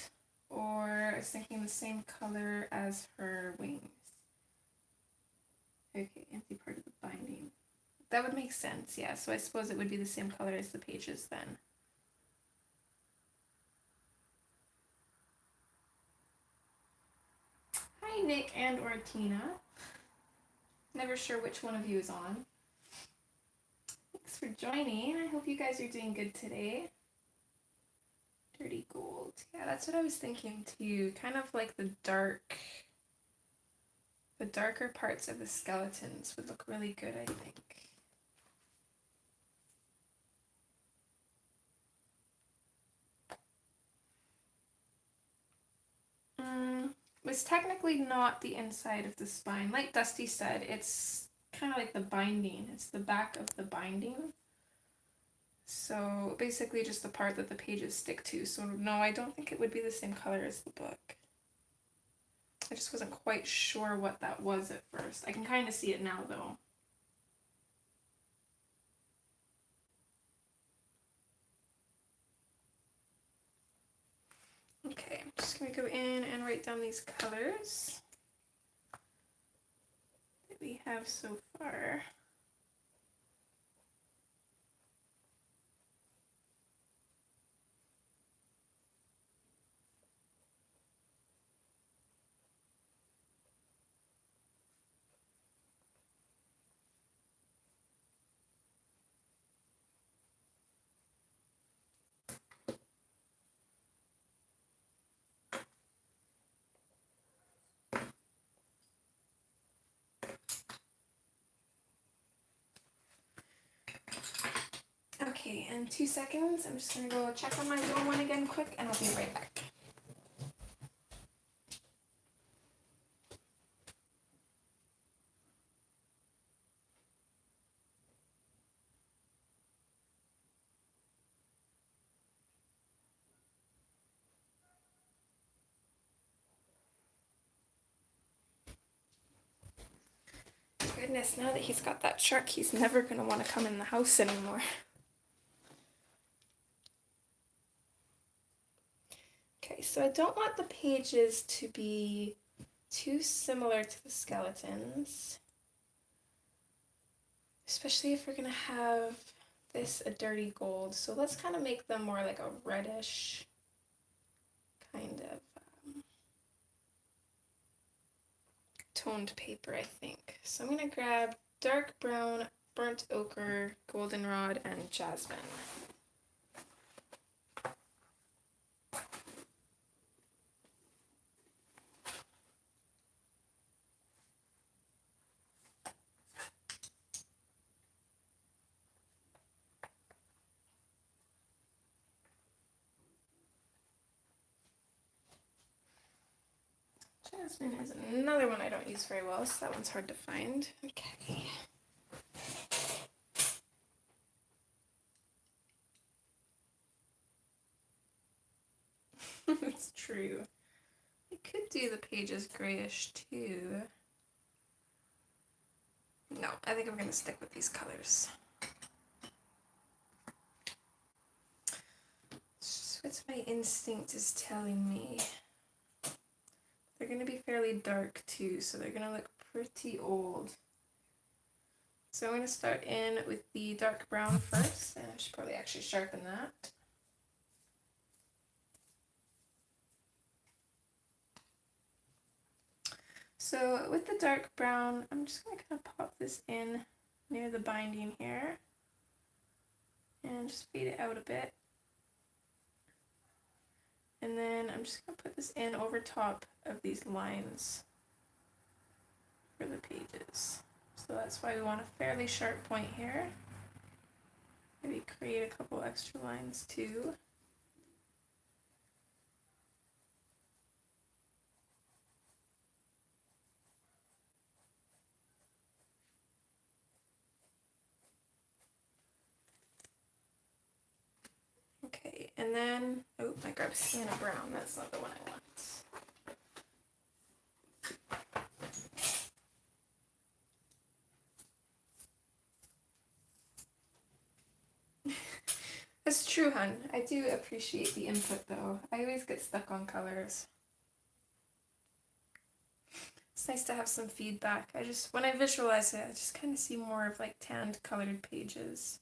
or I was thinking the same color as her wings. Okay, empty part of the binding. That would make sense, yeah. So I suppose it would be the same color as the pages then. Hi, Nick and or Tina. Never sure which one of you is on. Thanks for joining. I hope you guys are doing good today. Dirty gold. Yeah, that's what I was thinking too. Kind of like the darker parts of the skeletons would look really good, I think. It's technically not the inside of the spine. Like Dusty said, it's kind of like the binding. It's the back of the binding. So basically just the part that the pages stick to. So no, I don't think it would be the same color as the book. I just wasn't quite sure what that was at first. I can kind of see it now though. Okay, I'm just going to go in and write down these colors that we have so far. Okay, in 2 seconds, I'm just going to go check on my zone one again quick, and I'll be right back. Goodness, now that he's got that shark, he's never going to want to come in the house anymore. Okay, so I don't want the pages to be too similar to the skeletons. Especially if we're going to have this a dirty gold. So let's kind of make them more like a reddish kind of toned paper, I think. So I'm going to grab dark brown, burnt ochre, goldenrod, and jasmine. Jasmine is another one I don't use very well, so that one's hard to find. Okay. It's true. I could do the pages grayish too. No, I think I'm going to stick with these colors. It's just what my instinct is telling me. They're going to be fairly dark too, so they're going to look pretty old. So I'm going to start in with the dark brown first, and I should probably actually sharpen that. So with the dark brown, I'm just going to kind of pop this in near the binding here and just fade it out a bit. And then I'm just going to put this in over top of these lines for the pages. So that's why we want a fairly sharp point here. Maybe create a couple extra lines too. Okay, and then, oh, I grabbed sienna brown. That's not the one I want. That's true, hun. I do appreciate the input, though. I always get stuck on colors. It's nice to have some feedback. When I visualize it, I just kind of see more of like tanned colored pages.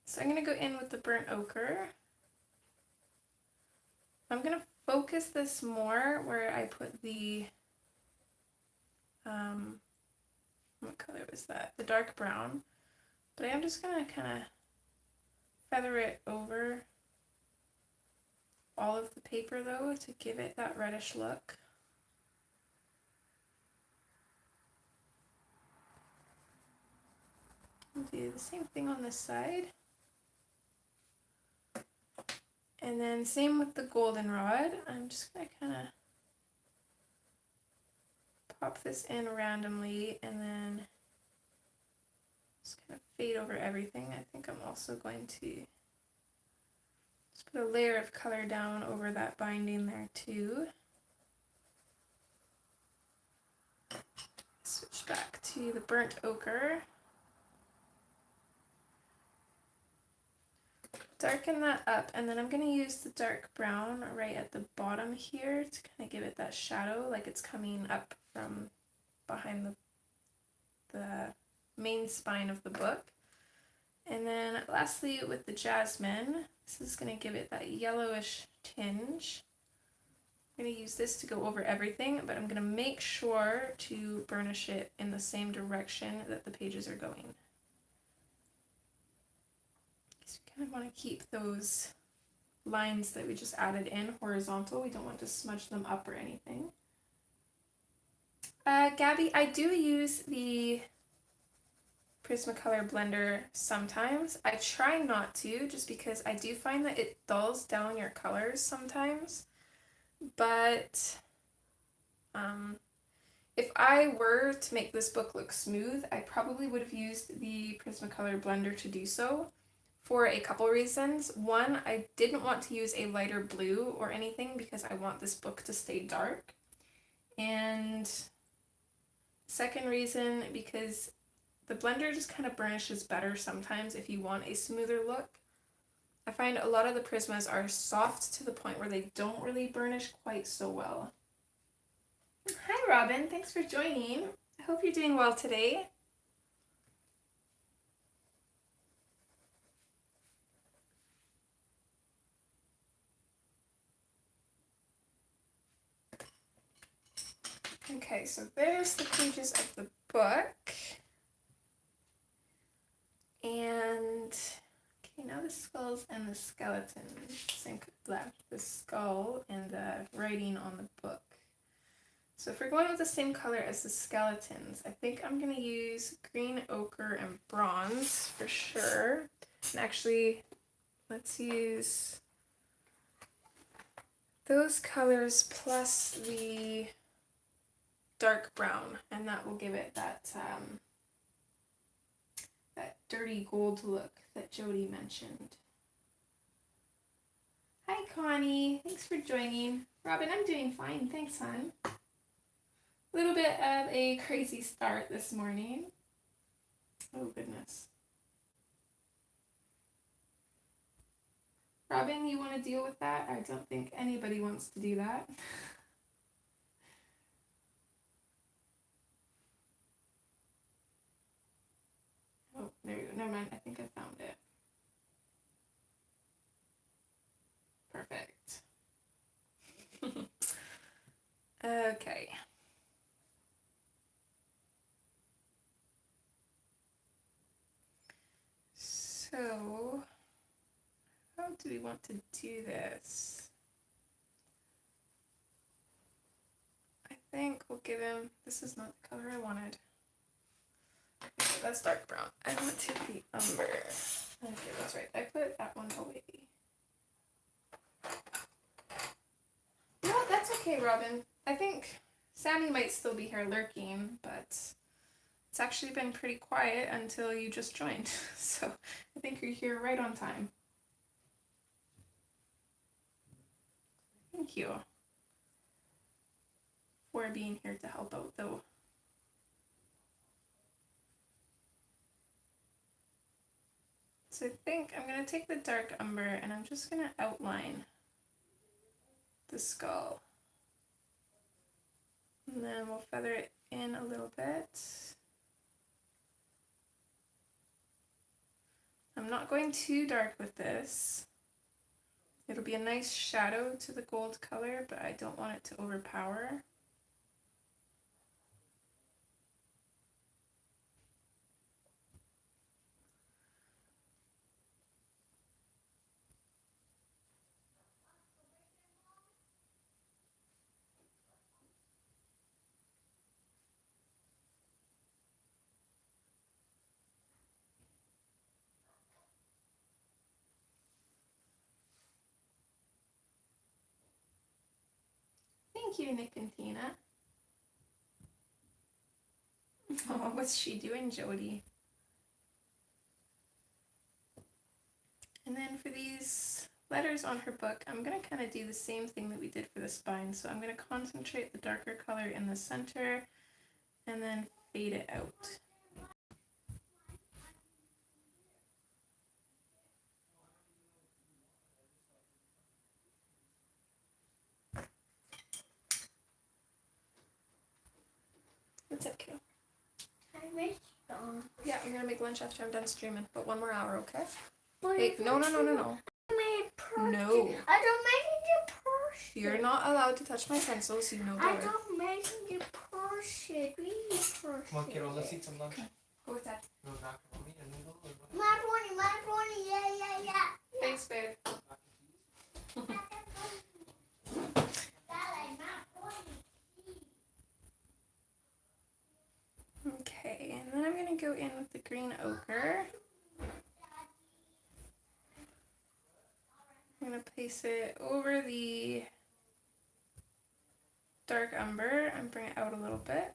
So I'm going to go in with the burnt ochre. I'm going to focus this more where I put the, what color was that? The dark brown. But I am just going to kind of feather it over all of the paper though to give it that reddish look. I'll do the same thing on this side. And then same with the goldenrod. I'm just going to kind of pop this in randomly and then just kind of fade over everything. I think I'm also going to just put a layer of color down over that binding there too. Switch back to the burnt ochre. Darken that up, and then I'm going to use the dark brown right at the bottom here to kind of give it that shadow, like it's coming up from behind the main spine of the book. And then lastly with the jasmine, this is going to give it that yellowish tinge. I'm going to use this to go over everything, but I'm going to make sure to burnish it in the same direction that the pages are going. I want to keep those lines that we just added in horizontal. We don't want to smudge them up or anything. Gabby, I do use the Prismacolor blender sometimes. I try not to, just because I do find that it dulls down your colors sometimes. But if I were to make this book look smooth, I probably would have used the Prismacolor blender to do so. For a couple reasons. One, I didn't want to use a lighter blue or anything because I want this book to stay dark. And second reason, because the blender just kind of burnishes better sometimes if you want a smoother look. I find a lot of the Prismas are soft to the point where they don't really burnish quite so well. Hi Robin, thanks for joining. I hope you're doing well today. Okay, so there's the pages of the book. And, okay, now the skulls and the skeletons. The skull and the writing on the book. So if we're going with the same color as the skeletons, I think I'm going to use green, ochre, and bronze for sure. And actually, let's use those colors plus the dark brown, and that will give it that that dirty gold look that Jody mentioned. Hi Connie, thanks for joining. Robin, I'm doing fine, thanks hon. A little bit of a crazy start this morning. Oh goodness. Robin, you want to deal with that? I don't think anybody wants to do that. Oh, there you go. Never mind. I think I found it. Perfect. Okay. So, how do we want to do this? I think we'll give him, this is not the color I wanted. Okay, that's dark brown. I want to be umber. Okay, that's right. I put that one away. No, that's okay, Robin. I think Sammy might still be here lurking, but it's actually been pretty quiet until you just joined. So I think you're here right on time. Thank you for being here to help out, though. So I think I'm going to take the dark umber and I'm just going to outline the skull. And then we'll feather it in a little bit. I'm not going too dark with this. It'll be a nice shadow to the gold color, but I don't want it to overpower. Thank you, Nick and Tina. Oh, what's she doing, Jody? And then for these letters on her book, I'm going to kind of do the same thing that we did for the spine. So I'm going to concentrate the darker color in the center and then fade it out. What's up, kiddo? Yeah, I'm gonna make lunch after I'm done streaming, but 1 more hour, okay? Hey, no. No. I don't make the purse. You're not allowed to touch my pencils, you know I better. don't make the purse. Come on, kiddo, let's eat some lunch. Go with that. No macaroni and noodle or what? Macaroni, yeah. Thanks, babe. Okay, and then I'm gonna go in with the green ochre. I'm gonna place it over the dark umber and bring it out a little bit.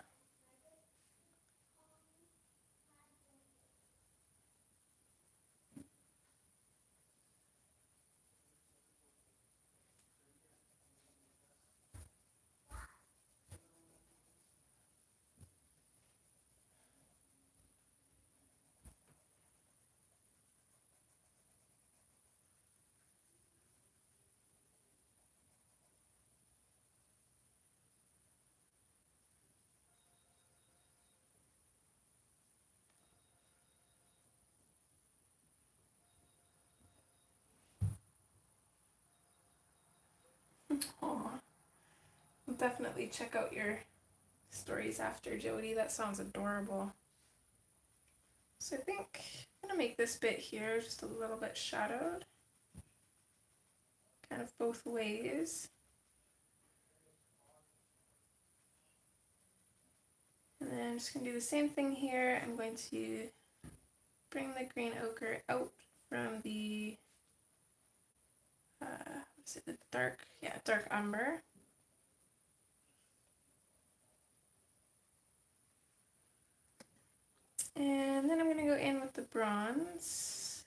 Aw. I'll definitely check out your stories after, Jody. That sounds adorable. So I think I'm gonna make this bit here just a little bit shadowed. Kind of both ways. And then I'm just gonna do the same thing here. I'm going to bring the green ochre out from the what's it, the dark umber. And then I'm going to go in with the bronze.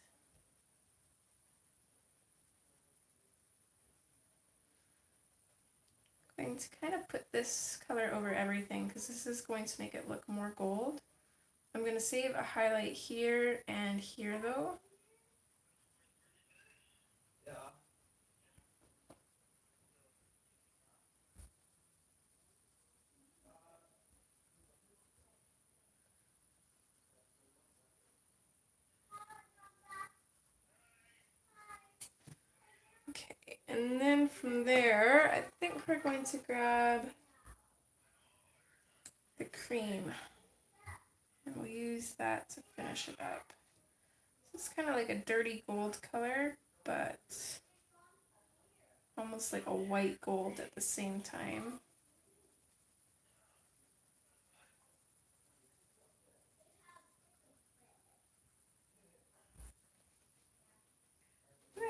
I'm going to kind of put this color over everything because this is going to make it look more gold. I'm going to save a highlight here and here though. Yeah. Okay, and then from there, I think we're going to grab the cream and we'll use that to finish it up. This is kind of like a dirty gold color, but almost like a white gold at the same time.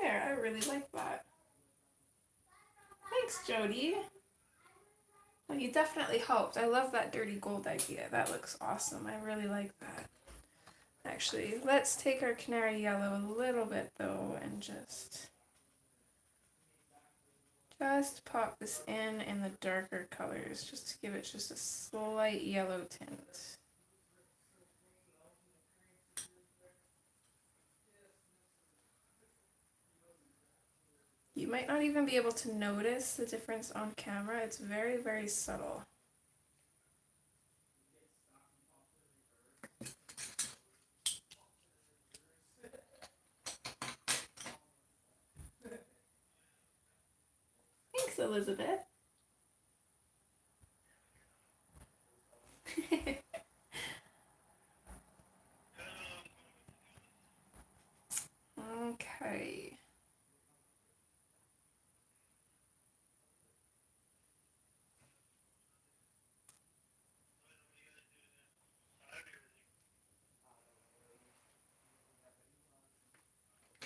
There, I really like that. Thanks, Jody. Well, you definitely helped. I love that dirty gold idea. That looks awesome. I really like that. Actually, let's take our canary yellow a little bit though and just pop this in the darker colors just to give it just a slight yellow tint. You might not even be able to notice the difference on camera. It's very, very subtle. Thanks, Elizabeth. Okay.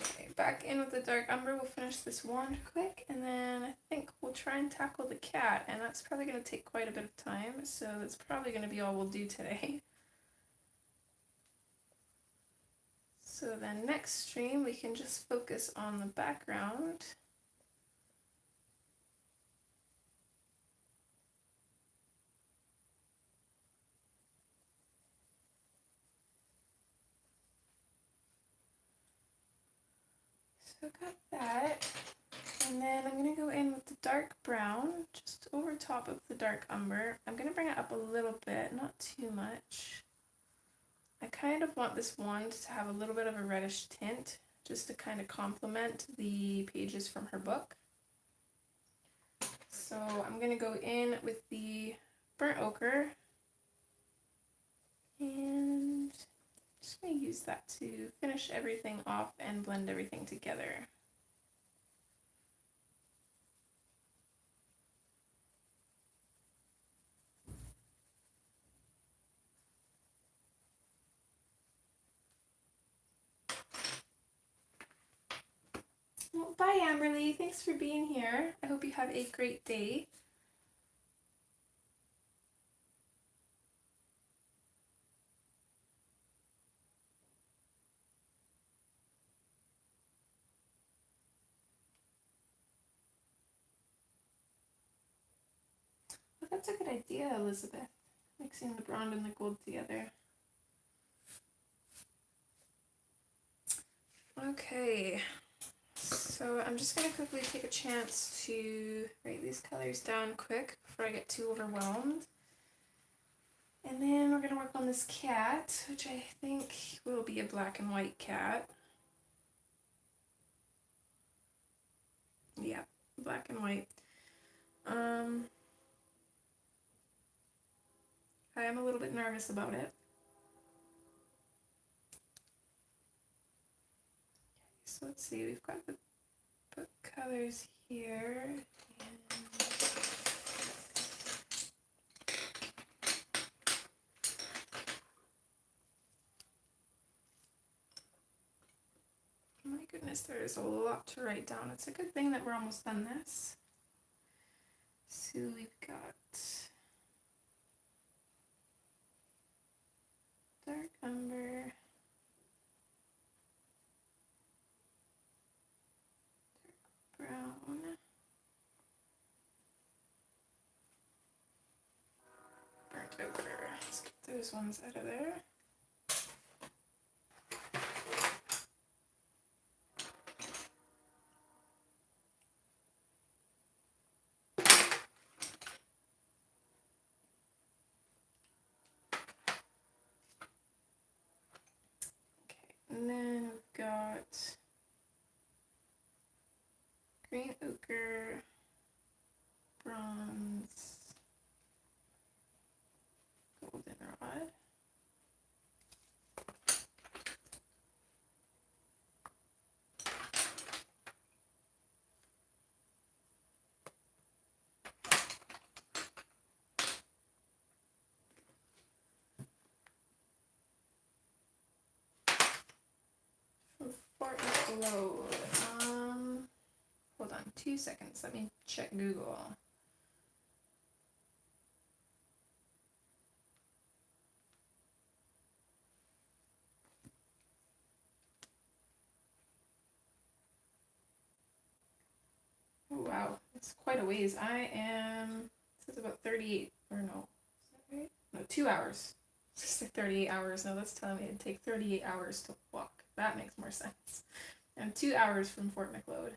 Okay, back in with the dark umber. We'll finish this wand quick, and then I think we'll try and tackle the cat, and that's probably going to take quite a bit of time, so that's probably going to be all we'll do today. So then next stream we can just focus on the background. So got that, and then I'm going to go in with the dark brown just over top of the dark umber. I'm going to bring it up a little bit, not too much. I kind of want this wand to have a little bit of a reddish tint just to kind of complement the pages from her book. So I'm going to go in with the burnt ochre and just going to use that to finish everything off and blend everything together. Well, bye Amberly, thanks for being here. I hope you have a great day. Well, that's a good idea, Elizabeth, mixing the brown and the gold together. Okay. So I'm just going to quickly take a chance to write these colors down quick before I get too overwhelmed. And then we're going to work on this cat, which I think will be a black and white cat. Yeah, black and white. I am a little bit nervous about it. So let's see, we've got the book colors here. My goodness, there is a lot to write down. It's a good thing that we're almost done this. So we've got dark umber, dark brown, burnt ochre. Let's get those ones out of there. And then we've got green ochre, bronze, goldenrod. Load. Hold on 2 seconds. Let me check Google. Oh wow, it's quite a ways. I am. It says about 38. Or no, is that right? No, 2 hours. It's just like 38 hours. No, that's telling me it'd take 38 hours to walk. That makes more sense. I'm 2 hours from Fort Macleod.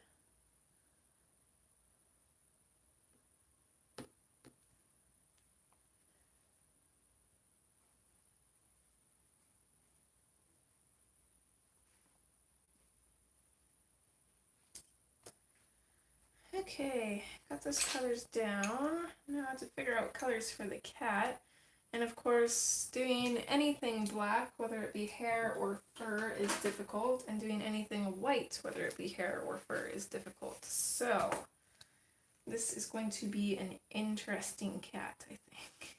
Okay, got those colors down. Now I have to figure out colors for the cat. And of course, doing anything black, whether it be hair or fur, is difficult. And doing anything white, whether it be hair or fur, is difficult. So, this is going to be an interesting cat, I think.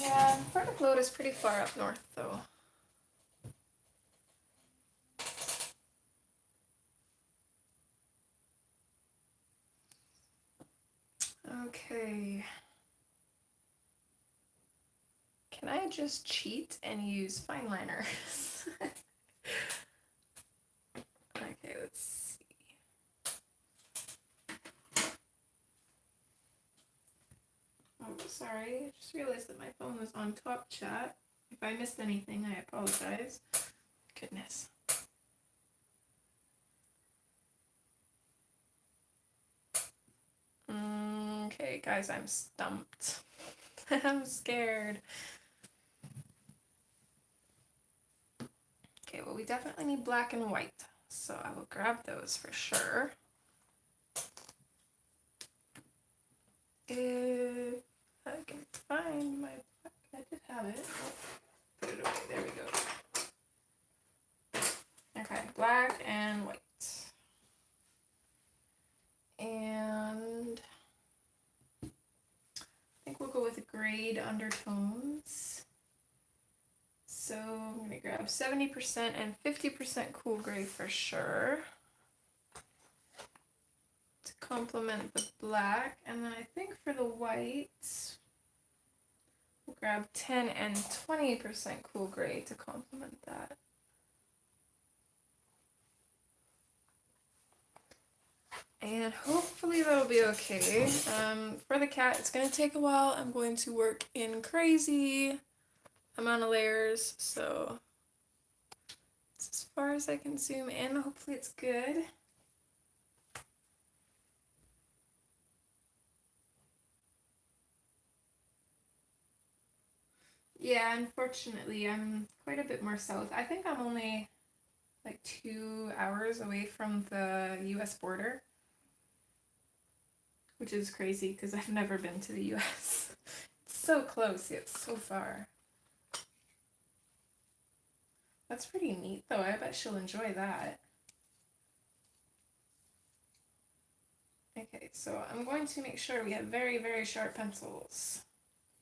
Yeah, Verticload is pretty far up north, though. Okay. Can I just cheat and use fine liners? Okay, let's see. Oh, sorry. I just realized that my phone was on top chat. If I missed anything, I apologize. Goodness. Okay, guys, I'm stumped. I'm scared. Okay, well, we definitely need black and white, so I will grab those for sure. If I can find my black, I did have it. Oh, put it away, there we go. Okay, black and white. And I think we'll go with grayed undertones. So I'm going to grab 70% and 50% cool gray for sure to complement the black. And then I think for the white, we'll grab 10 and 20% cool gray to complement that. And hopefully that'll be okay. For the cat, it's going to take a while. I'm going to work in crazy amount of layers, so it's as far as I can zoom in. Hopefully it's good. Yeah, unfortunately, I'm quite a bit more south. I think I'm only like 2 hours away from the US border, which is crazy because I've never been to the US. It's so close, yet so far. That's pretty neat, though. I bet she'll enjoy that. Okay, so I'm going to make sure we have very, very sharp pencils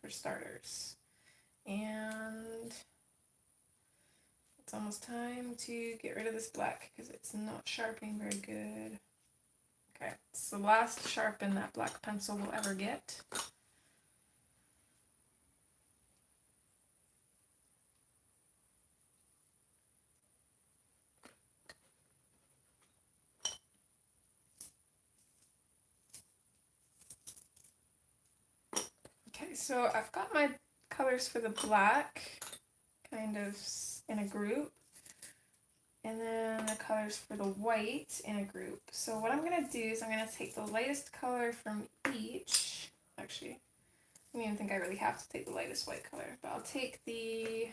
for starters. And it's almost time to get rid of this black because it's not sharpening very good. Okay, it's the last sharpen that black pencil will ever get. Okay, so I've got my colors for the black kind of in a group, and then the colors for the white in a group. So what I'm going to do is I'm going to take the lightest color from each. Actually, I don't even think I really have to take the lightest white color, but I'll take the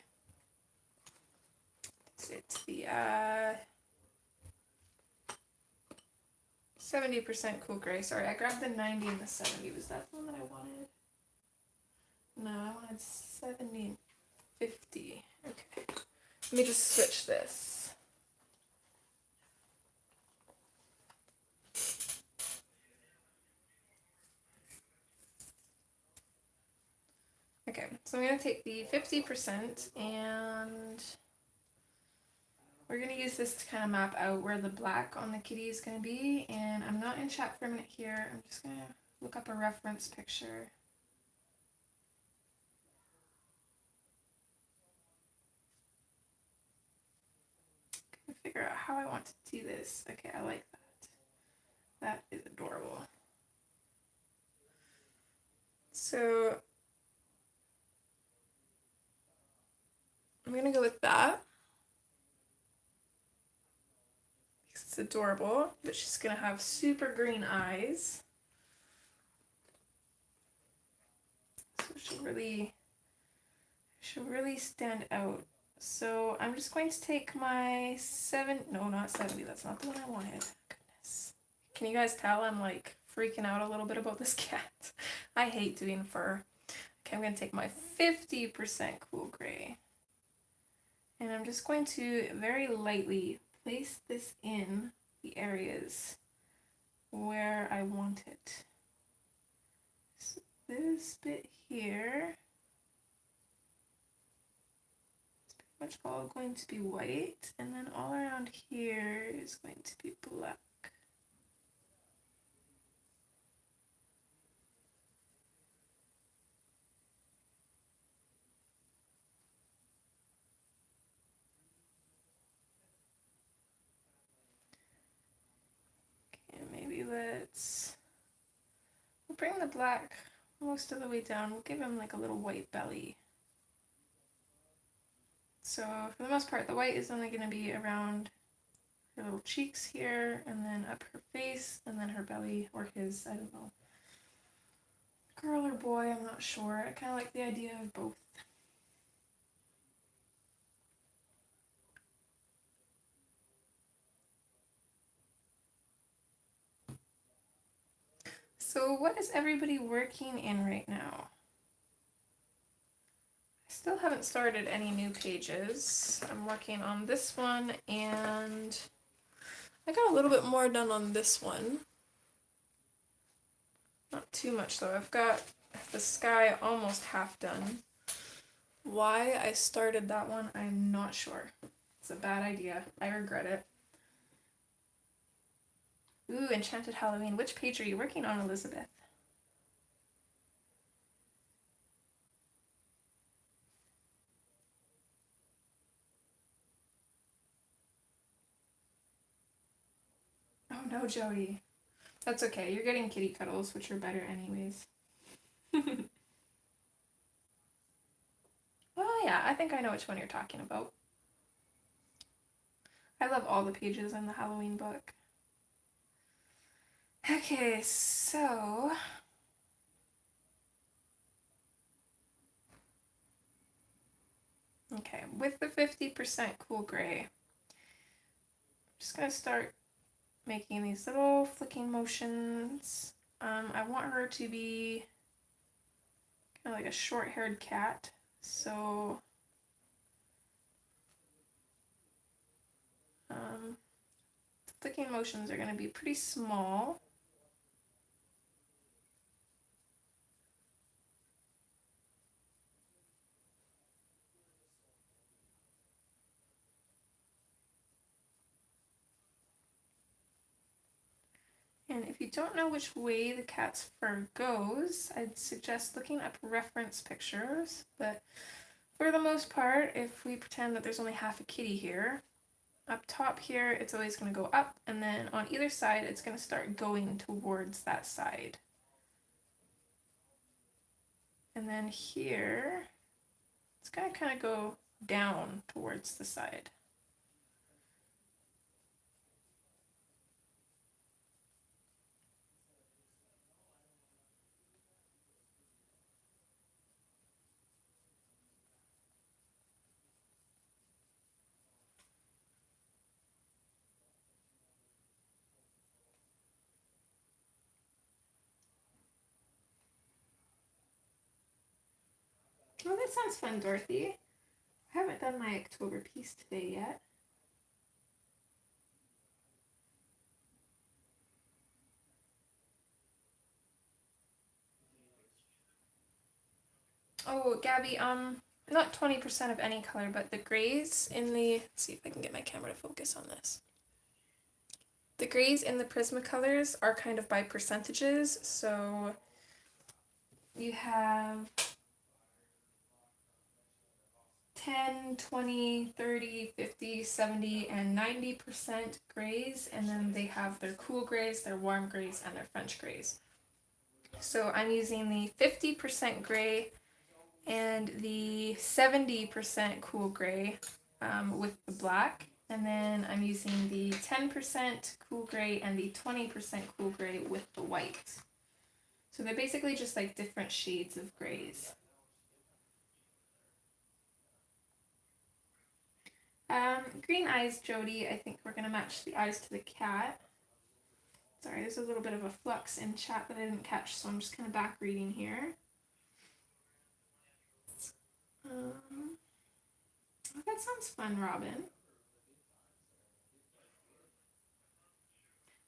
70% cool gray. Sorry, I grabbed the 90 and the 70. Was that the one that I wanted? No, I wanted 70 and 50. Okay. Let me just switch this. Okay, so I'm going to take the 50% and we're going to use this to kind of map out where the black on the kitty is going to be. And I'm not in chat for a minute here. I'm just going to look up a reference picture. Figure out how I want to do this. Okay, I like that. That is adorable. So I'm gonna go with that because it's adorable, but she's gonna have super green eyes. should really stand out. So I'm just going to take my not 70, that's not the one I wanted. Goodness. Can you guys tell I'm like freaking out a little bit about this cat? I hate doing fur. Okay, I'm going to take my 50% cool gray. And I'm just going to very lightly place this in the areas where I want it. So this bit here is pretty much all going to be white, and then all around here is going to be black. Okay, maybe we'll bring the black most of the way down. We'll give him like a little white belly. So for the most part, the white is only going to be around her little cheeks here, and then up her face, and then her belly, or his, I don't know. Girl or boy, I'm not sure. I kind of like the idea of both. So what is everybody working in right now? I still haven't started any new pages. I'm working on this one, and I got a little bit more done on this one. Not too much though. I've got the sky almost half done. Why I started that one, I'm not sure. It's a bad idea. I regret it. Ooh, Enchanted Halloween. Which page are you working on, Elizabeth? Oh no, Joey. That's okay. You're getting kitty cuddles, which are better anyways. Oh yeah, I think I know which one you're talking about. I love all the pages in the Halloween book. Okay, so okay, with the 50% cool gray, I'm just gonna start making these little flicking motions. I want her to be kind of like a short-haired cat, so the flicking motions are going to be pretty small. And if you don't know which way the cat's fur goes, I'd suggest looking up reference pictures. But for the most part, if we pretend that there's only half a kitty here, up top here, it's always going to go up, and then on either side, it's going to start going towards that side. And then here, it's going to kind of go down towards the side. Oh, that sounds fun, Dorothy. I haven't done my October piece today yet. Oh, Gabby, not 20% of any color, but the grays in the, let's see if I can get my camera to focus on this. The grays in the Prismacolors are kind of by percentages, so you have 10, 20, 30, 50, 70, and 90% grays, and then they have their cool grays, their warm grays, and their French grays. So I'm using the 50% gray and the 70% cool gray with the black, and then I'm using the 10% cool gray and the 20% cool gray with the white. So they're basically just like different shades of grays. Green eyes, Jody. I think we're gonna match the eyes to the cat. Sorry, there's a little bit of a flux in chat that I didn't catch, so I'm just kind of back reading here. Oh, that sounds fun, Robin.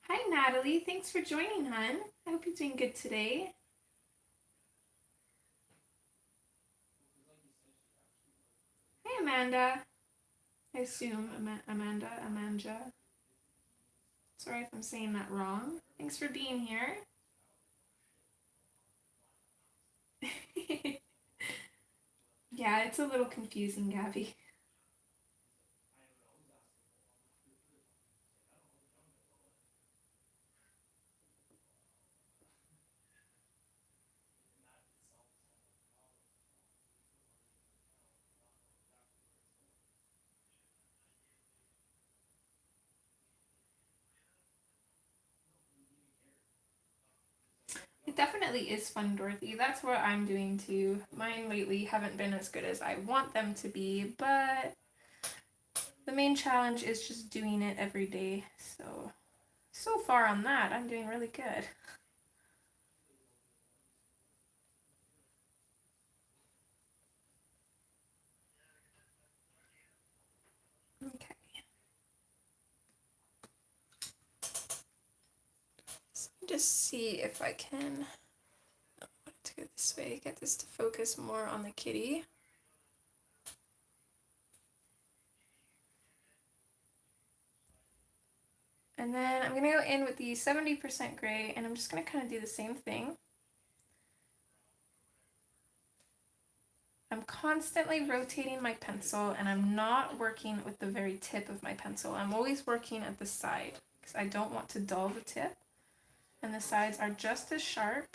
Hi, Natalie. Thanks for joining, hun. I hope you're doing good today. Hey, Amanda. I assume Amanda. Sorry if I'm saying that wrong. Thanks for being here. Yeah, it's a little confusing, Gabby. It definitely is fun, Dorothy. That's what I'm doing too. Mine lately haven't been as good as I want them to be, but the main challenge is just doing it every day. So far on that, I'm doing really good. Okay. So just see if I can to go this way, get this to focus more on the kitty. And then I'm going to go in with the 70% gray, and I'm just going to kind of do the same thing. I'm constantly rotating my pencil, and I'm not working with the very tip of my pencil. I'm always working at the side, because I don't want to dull the tip. And the sides are just as sharp.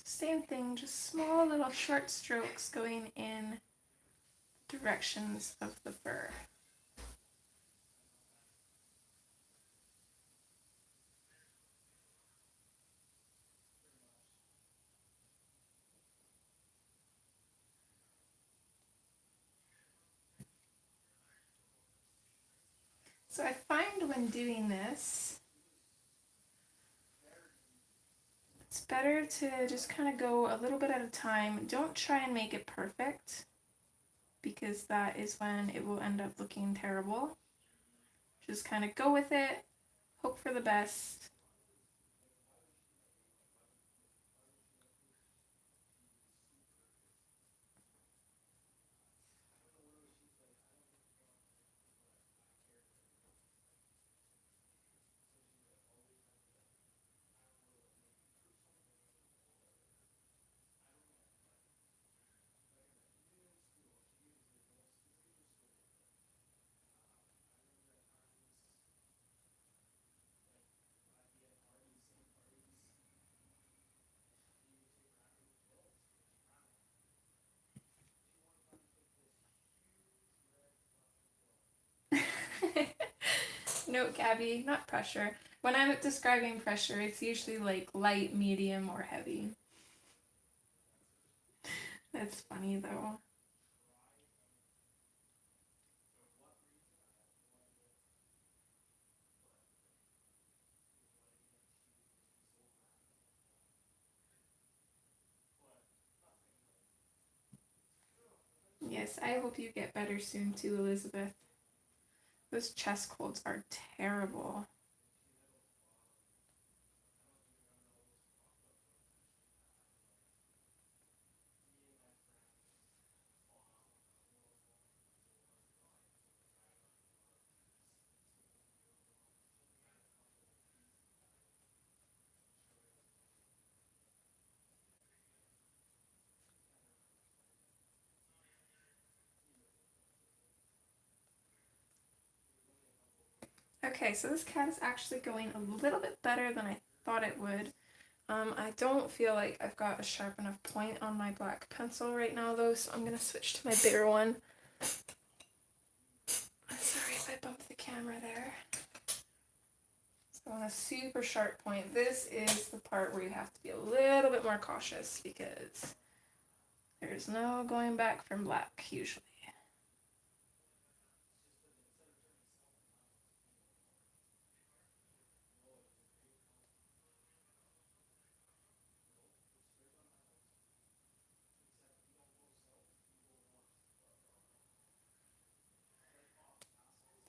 Same thing, just small little short strokes going in directions of the fur. So I find when doing this, it's better to just kind of go a little bit at a time. Don't try and make it perfect, because that is when it will end up looking terrible. Just kind of go with it, hope for the best. No, Gabby, not pressure. When I'm describing pressure, it's usually like light, medium, or heavy. That's funny though. Yes, I hope you get better soon too, Elizabeth. Those chest colds are terrible. Okay, so this cat is actually going a little bit better than I thought it would. I don't feel like I've got a sharp enough point on my black pencil right now though, so I'm gonna switch to my bigger one. Sorry if I bumped the camera there. So on a super sharp point, this is the part where you have to be a little bit more cautious because there's no going back from black usually.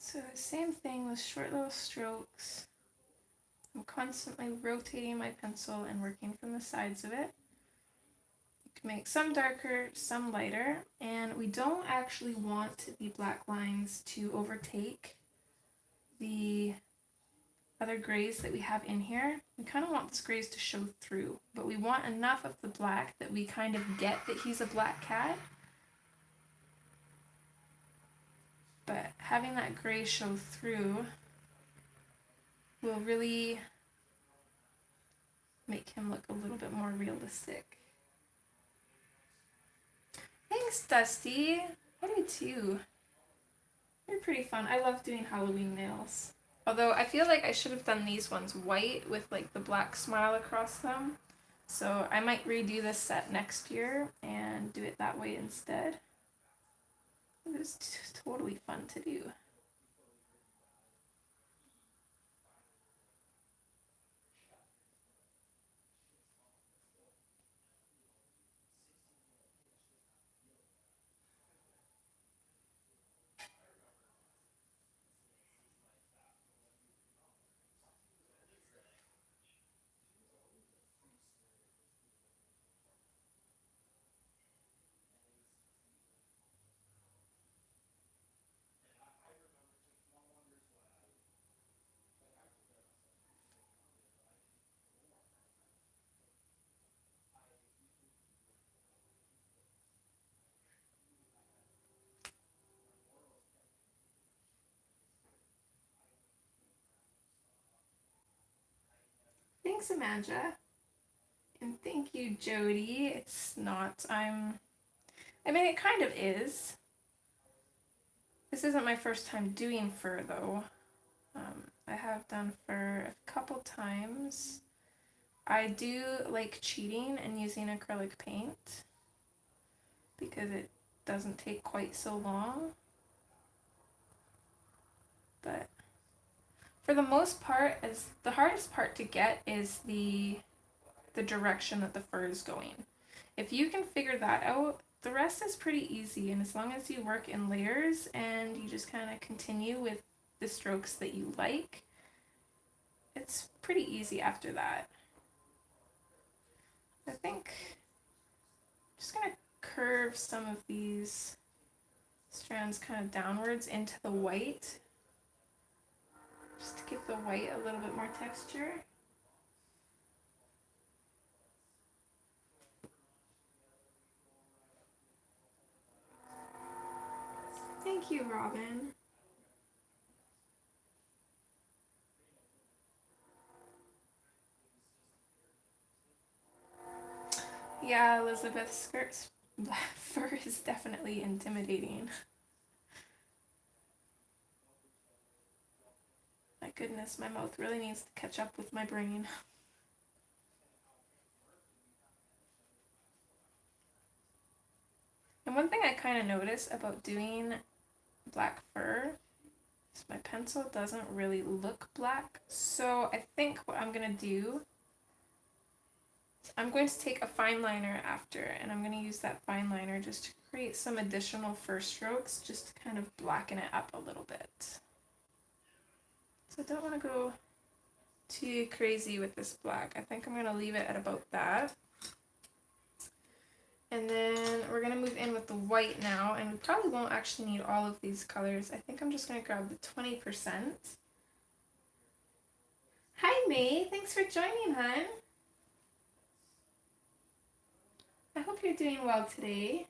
So same thing with short little strokes. I'm constantly rotating my pencil and working from the sides of it. You can make some darker, some lighter, and we don't actually want the black lines to overtake the other grays that we have in here. We kind of want this grays to show through, but we want enough of the black that we kind of get that he's a black cat. But having that gray show through will really make him look a little bit more realistic. Thanks, Dusty. I do too. They're pretty fun. I love doing Halloween nails. Although I feel like I should have done these ones white with like the black smile across them. So I might redo this set next year and do it that way instead. It was totally fun to do. Thanks, Amanda. And thank you, Jody. It's not, I mean, it kind of is. This isn't my first time doing fur, though. I have done fur a couple times. I do like cheating and using acrylic paint because it doesn't take quite so long. But for the most part, the hardest part to get is the direction that the fur is going. If you can figure that out, the rest is pretty easy, and as long as you work in layers and you just kind of continue with the strokes that you like, it's pretty easy after that. I think I'm just gonna curve some of these strands kind of downwards into the white, just to give the white a little bit more texture. Thank you, Robin. Yeah, Elizabeth's skirt's fur is definitely intimidating. My goodness, my mouth really needs to catch up with my brain. And one thing I kind of notice about doing black fur is my pencil doesn't really look black. So I think what I'm going to do is I'm going to take a fine liner after, and I'm going to use that fine liner just to create some additional fur strokes, just to kind of blacken it up a little bit. So I don't want to go too crazy with this black. I think I'm going to leave it at about that. And then we're going to move in with the white now, and we probably won't actually need all of these colors. I think I'm just going to grab the 20%. Hi May, thanks for joining, hon. I hope you're doing well today.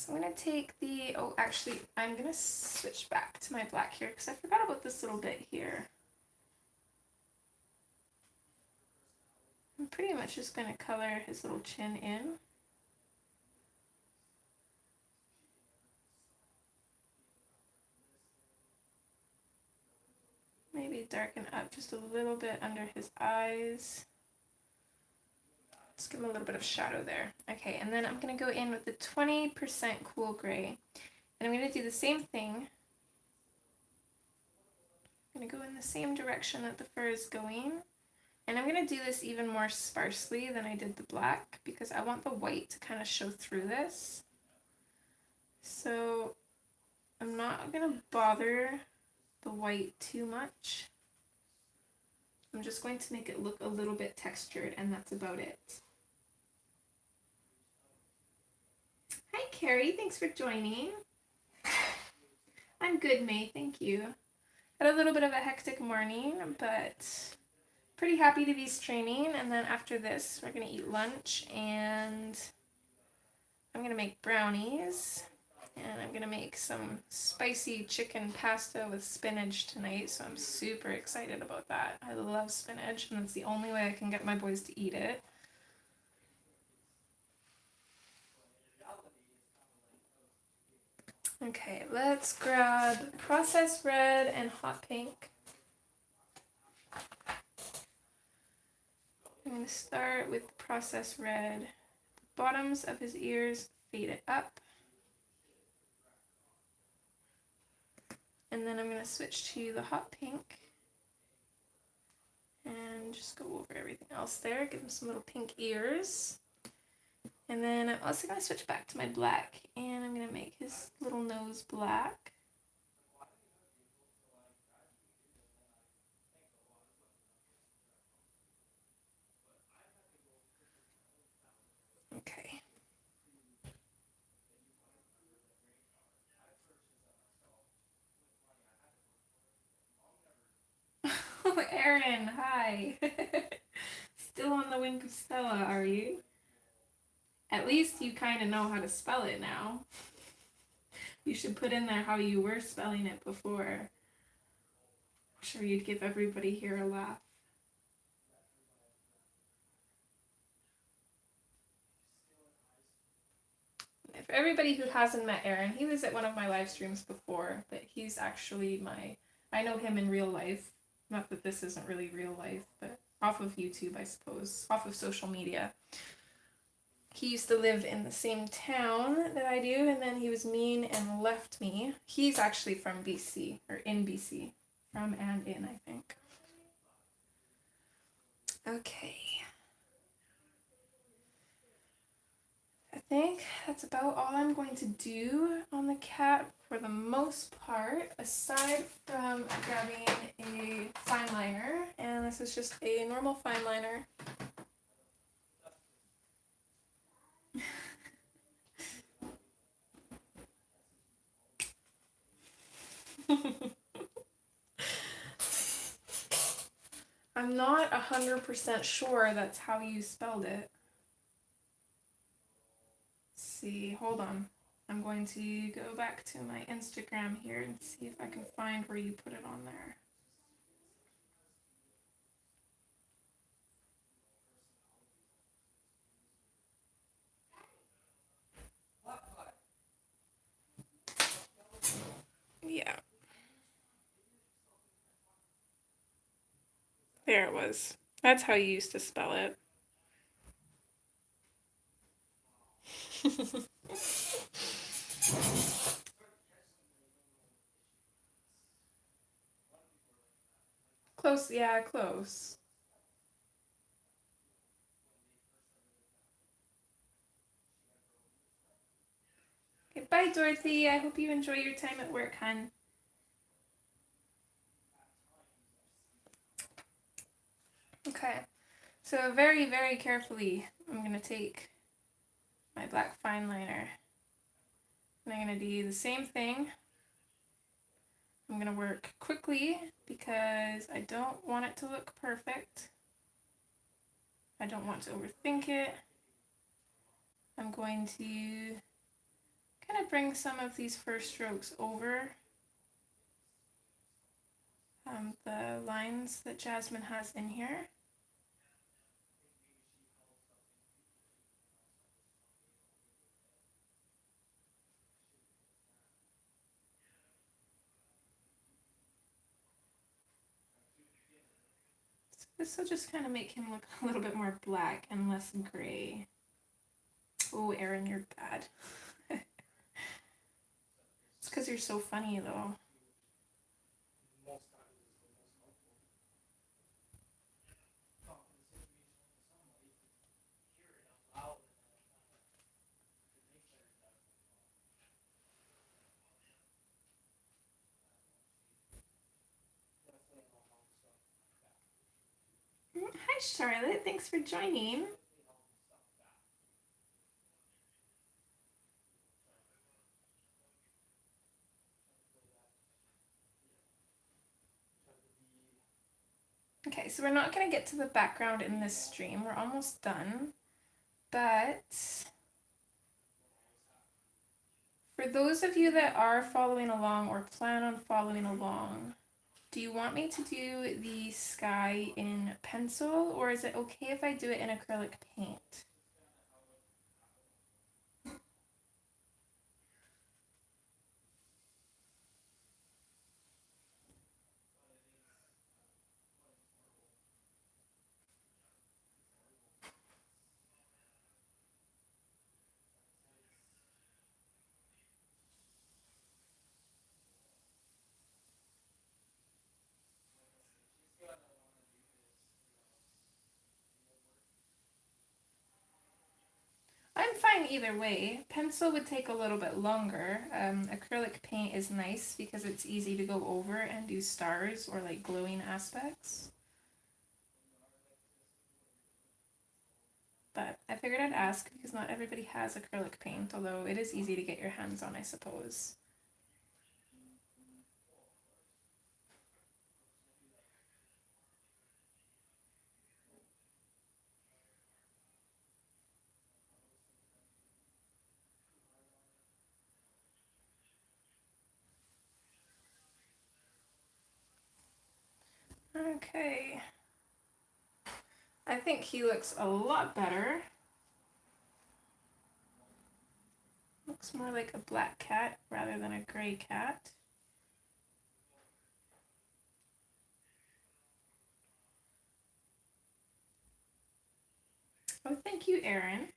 So I'm going to take the, oh, actually, I'm going to switch back to my black here because I forgot about this little bit here. I'm pretty much just going to color his little chin in. Maybe darken up just a little bit under his eyes. Just give him a little bit of shadow there. Okay, and then I'm going to go in with the 20% cool gray. And I'm going to do the same thing. I'm going to go in the same direction that the fur is going. And I'm going to do this even more sparsely than I did the black because I want the white to kind of show through this. So I'm not going to bother the white too much. I'm just going to make it look a little bit textured, and that's about it. Hi Carrie, thanks for joining. I'm good, May, thank you. Had a little bit of a hectic morning, but pretty happy to be streaming. And then after this, we're gonna eat lunch, and I'm gonna make brownies, and I'm gonna make some spicy chicken pasta with spinach tonight, so I'm super excited about that. I love spinach, and it's the only way I can get my boys to eat it. Okay, let's grab processed red and hot pink. I'm going to start with processed red. The bottoms of his ears, fade it up. And then I'm going to switch to the hot pink. And just go over everything else there. Give him some little pink ears. And then I'm also going to switch back to my black. And I'm going to make his little nose black. Okay. Oh, Erin, hi. Still on the wink of Stella, are you? At least you kind of know how to spell it now. You should put in there how you were spelling it before. I'm sure you'd give everybody here a laugh. For everybody who hasn't met Aaron, he was at one of my live streams before, but he's actually I know him in real life. Not that this isn't really real life, but off of YouTube, I suppose, off of social media. He used to live in the same town that I do, and then he was mean and left me. He's actually from BC, or in BC. From and in, I think. Okay. I think that's about all I'm going to do on the cat for the most part, aside from grabbing a fine liner, and this is just a normal fine liner. I'm not 100% sure that's how you spelled it. Let's see, hold on. I'm going to go back to my Instagram here and see if I can find where you put it on there. Yeah. There it was. That's how you used to spell it. Close, yeah, close. Okay, bye, Dorothy. I hope you enjoy your time at work, hon. Okay, so very, very carefully, I'm going to take my black fine liner. And I'm going to do the same thing. I'm going to work quickly because I don't want it to look perfect. I don't want to overthink it. I'm going to kind bring some of these first strokes over the lines that Jasmine has in here. So this will just kind of make him look a little bit more black and less gray. Oh, Erin, you're bad. It's because you're so funny, though. Hi, Charlotte. Thanks for joining. Okay, so we're not going to get to the background in this stream. We're almost done. But for those of you that are following along or plan on following along, do you want me to do the sky in pencil, or is it okay if I do it in acrylic paint? I'm fine either way. Pencil would take a little bit longer. Acrylic paint is nice because it's easy to go over and do stars or like glowing aspects. But I figured I'd ask because not everybody has acrylic paint, although it is easy to get your hands on, I suppose. Okay. I think he looks a lot better. Looks more like a black cat rather than a gray cat. Oh, thank you, Erin.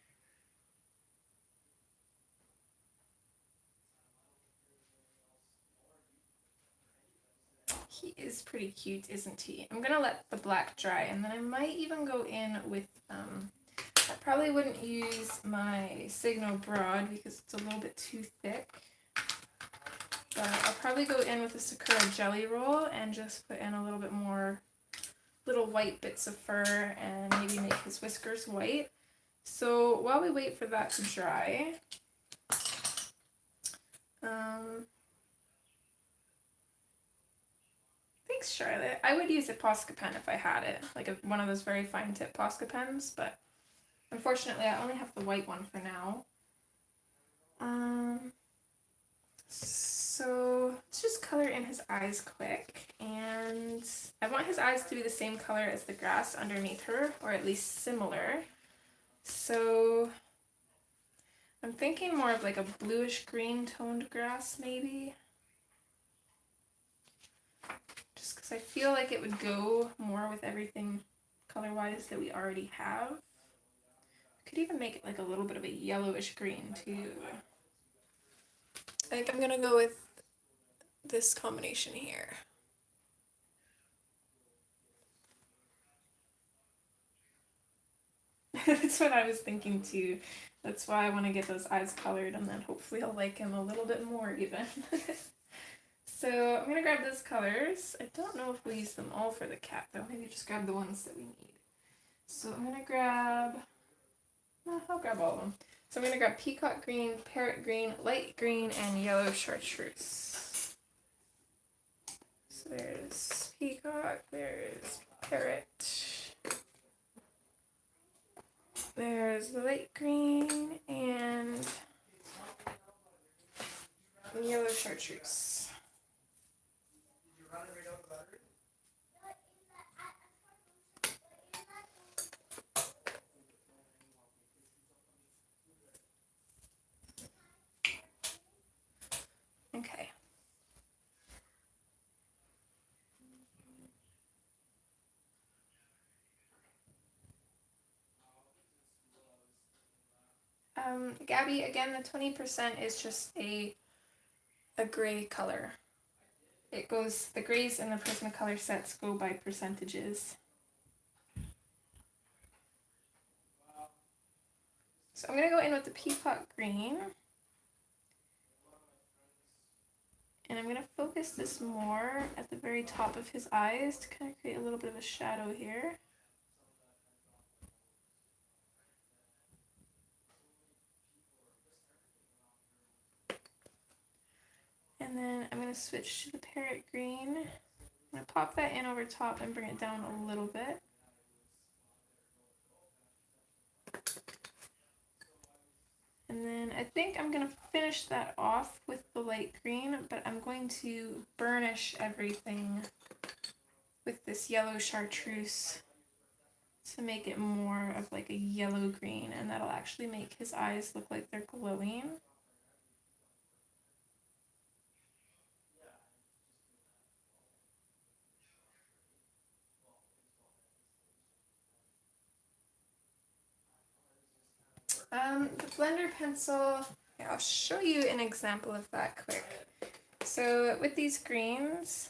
He is pretty cute, isn't he? I'm gonna let the black dry, and then I might even go in with, I probably wouldn't use my Signal Broad because it's a little bit too thick. But I'll probably go in with a Sakura Jelly Roll and just put in a little bit more little white bits of fur and maybe make his whiskers white. So while we wait for that to dry, thanks, Charlotte. I would use a Posca pen if I had it, like one of those very fine tip Posca pens, but unfortunately I only have the white one for now. So let's just color in his eyes quick, and I want his eyes to be the same color as the grass underneath her, or at least similar. So I'm thinking more of like a bluish green toned grass maybe. Just because I feel like it would go more with everything color-wise that we already have. Could even make it like a little bit of a yellowish green too. I think I'm gonna go with this combination here. That's what I was thinking too. That's why I want to get those eyes colored, and then hopefully I'll like him a little bit more even. So I'm gonna grab those colors. I don't know if we'll use them all for the cat though. Maybe just grab the ones that we need. So I'm gonna grab, I'll grab all of them. So I'm gonna grab peacock green, parrot green, light green, and yellow chartreuse. So there's peacock, there's parrot, there's the light green, and yellow chartreuse. Okay. Gabby, again, the 20% is just a gray color. It goes, the grays in the Prismacolor sets go by percentages. So I'm going to go in with the peacock green. And I'm going to focus this more at the very top of his eyes to kind of create a little bit of a shadow here. And then I'm going to switch to the parrot green. I'm going to pop that in over top and bring it down a little bit. And then I think I'm going to finish that off with the light green, but I'm going to burnish everything with this yellow chartreuse to make it more of like a yellow green, and that'll actually make his eyes look like they're glowing. The blender pencil, yeah, I'll show you an example of that quick. So with these greens,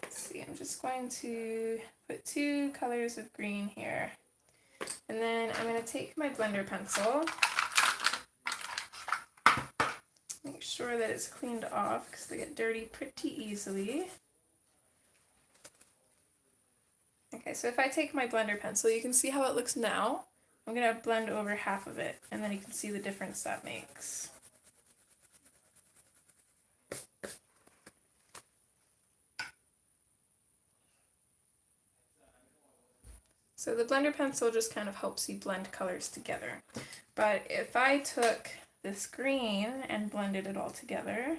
let's see, I'm just going to put 2 colors of green here. And then I'm going to take my blender pencil, make sure that it's cleaned off because they get dirty pretty easily. Okay, so if I take my blender pencil, you can see how it looks now. I'm going to blend over half of it, and then you can see the difference that makes. So the blender pencil just kind of helps you blend colors together. But if I took this green and blended it all together,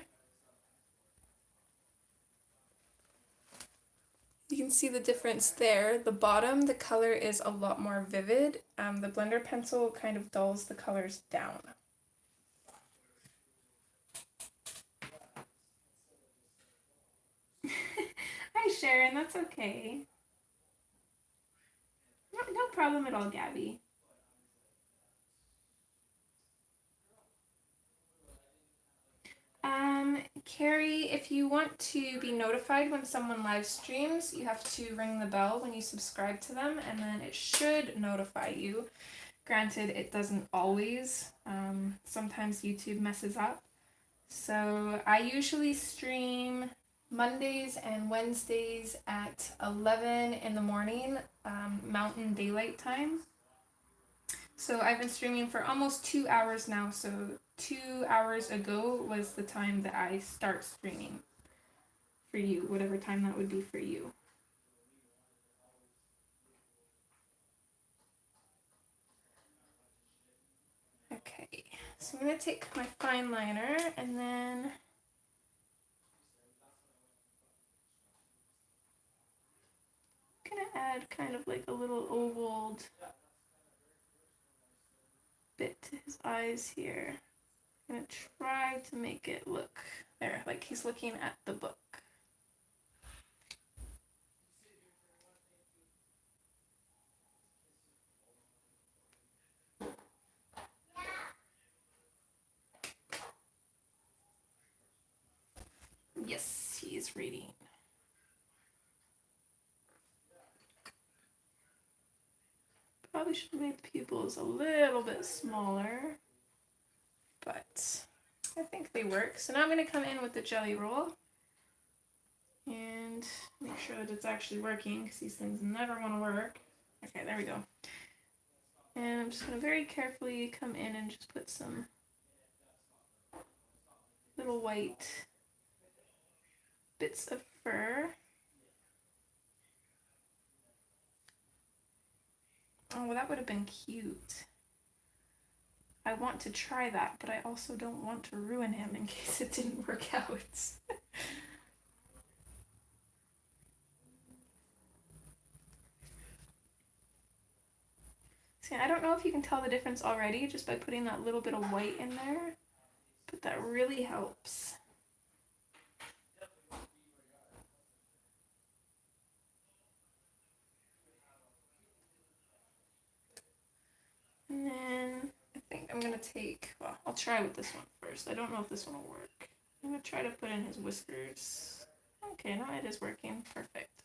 you can see the difference there. The bottom, the color is a lot more vivid. The blender pencil kind of dulls the colors down. Hi Sharon, that's okay. No problem at all, Gabby. Carrie, if you want to be notified when someone live streams, you have to ring the bell when you subscribe to them, and then it should notify you. Granted, it doesn't always. Sometimes YouTube messes up. So I usually stream Mondays and Wednesdays at 11 in the morning, Mountain Daylight Time. So I've been streaming for almost 2 hours now, so 2 hours ago was the time that I start streaming for you, whatever time that would be for you. Okay, so I'm going to take my fine liner and then I'm going to add kind of like a little ovaled bit to his eyes here. I'm going to try to make it look there, like he's looking at the book. Yes, he's reading. Probably should have made the pupils a little bit smaller, but I think they work. So now I'm going to come in with the jelly roll and make sure that it's actually working, because these things never want to work. Okay, there we go. And I'm just going to very carefully come in and just put some little white bits of fur. Oh, well, that would have been cute. I want to try that, but I also don't want to ruin him in case it didn't work out. See, I don't know if you can tell the difference already just by putting that little bit of white in there, but that really helps. And then I think I'm going to take, well, I'll try with this one first. I don't know if this one will work. I'm going to try to put in his whiskers. Okay, no, it is working. Perfect.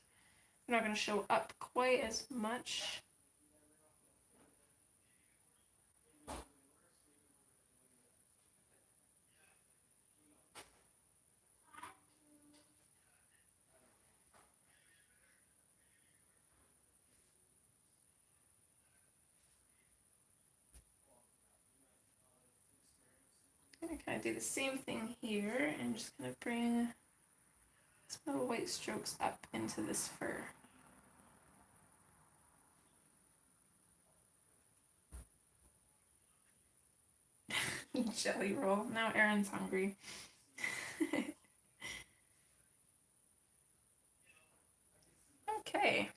They're not going to show up quite as much. I'm going to kind of do the same thing here and just going to bring some little white strokes up into this fur. Jelly roll. Now Aaron's hungry. Okay.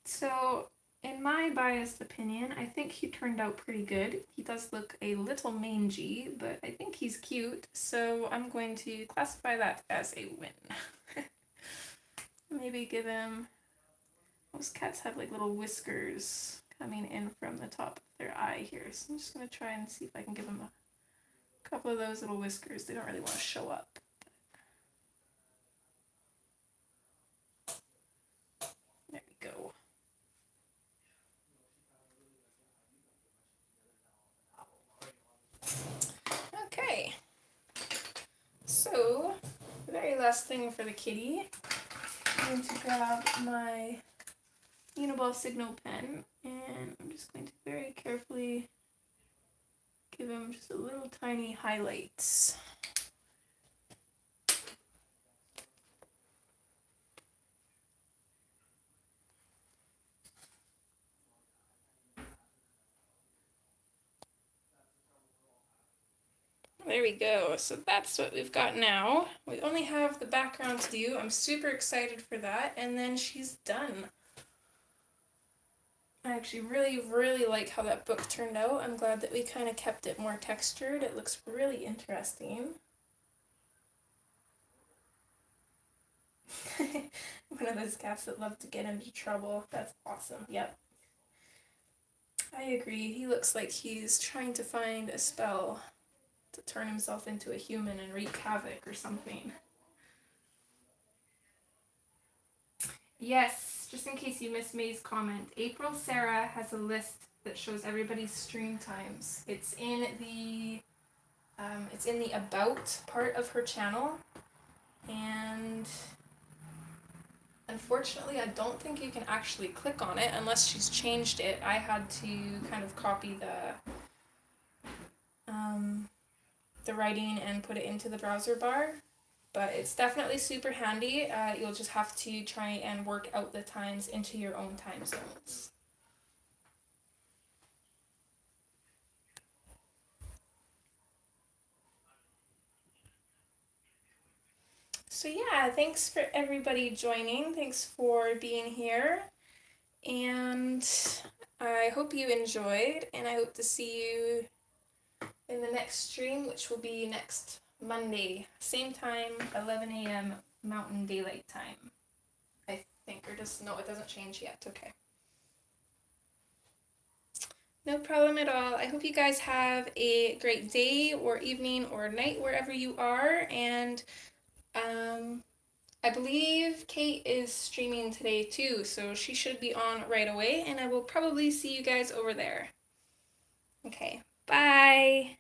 So, in my biased opinion, I think he turned out pretty good. He does look a little mangy, but I think he's cute, so I'm going to classify that as a win. Maybe give him... Most cats have like little whiskers coming in from the top of their eye here, so I'm just going to try and see if I can give him a couple of those little whiskers. They don't really want to show up. There we go. Okay, so the very last thing for the kitty, I'm going to grab my Uniball Signal pen and I'm just going to very carefully give him just a little tiny highlights. There we go. So that's what we've got now. We only have the background to do. I'm super excited for that. And then she's done. I actually really like how that book turned out. I'm glad that we kind of kept it more textured. It looks really interesting. One of those cats that love to get into trouble. That's awesome. Yep. I agree. He looks like he's trying to find a spell to turn himself into a human and wreak havoc or something. Yes, just in case you missed May's comment, April Sarah has a list that shows everybody's stream times. It's in the about part of her channel, and unfortunately I don't think you can actually click on it unless she's changed it. I had to kind of copy the writing and put it into the browser bar, but it's definitely super handy. You'll just have to try and work out the times into your own time zones. So yeah, thanks for everybody joining. Thanks for being here. And I hope you enjoyed, and I hope to see you in the next stream, which will be next Monday, same time, 11 a.m. Mountain Daylight Time, I think, or just, no, it doesn't change yet, okay. No problem at all. I hope you guys have a great day or evening or night wherever you are, and I believe Kate is streaming today too, so she should be on right away, and I will probably see you guys over there. Okay, bye!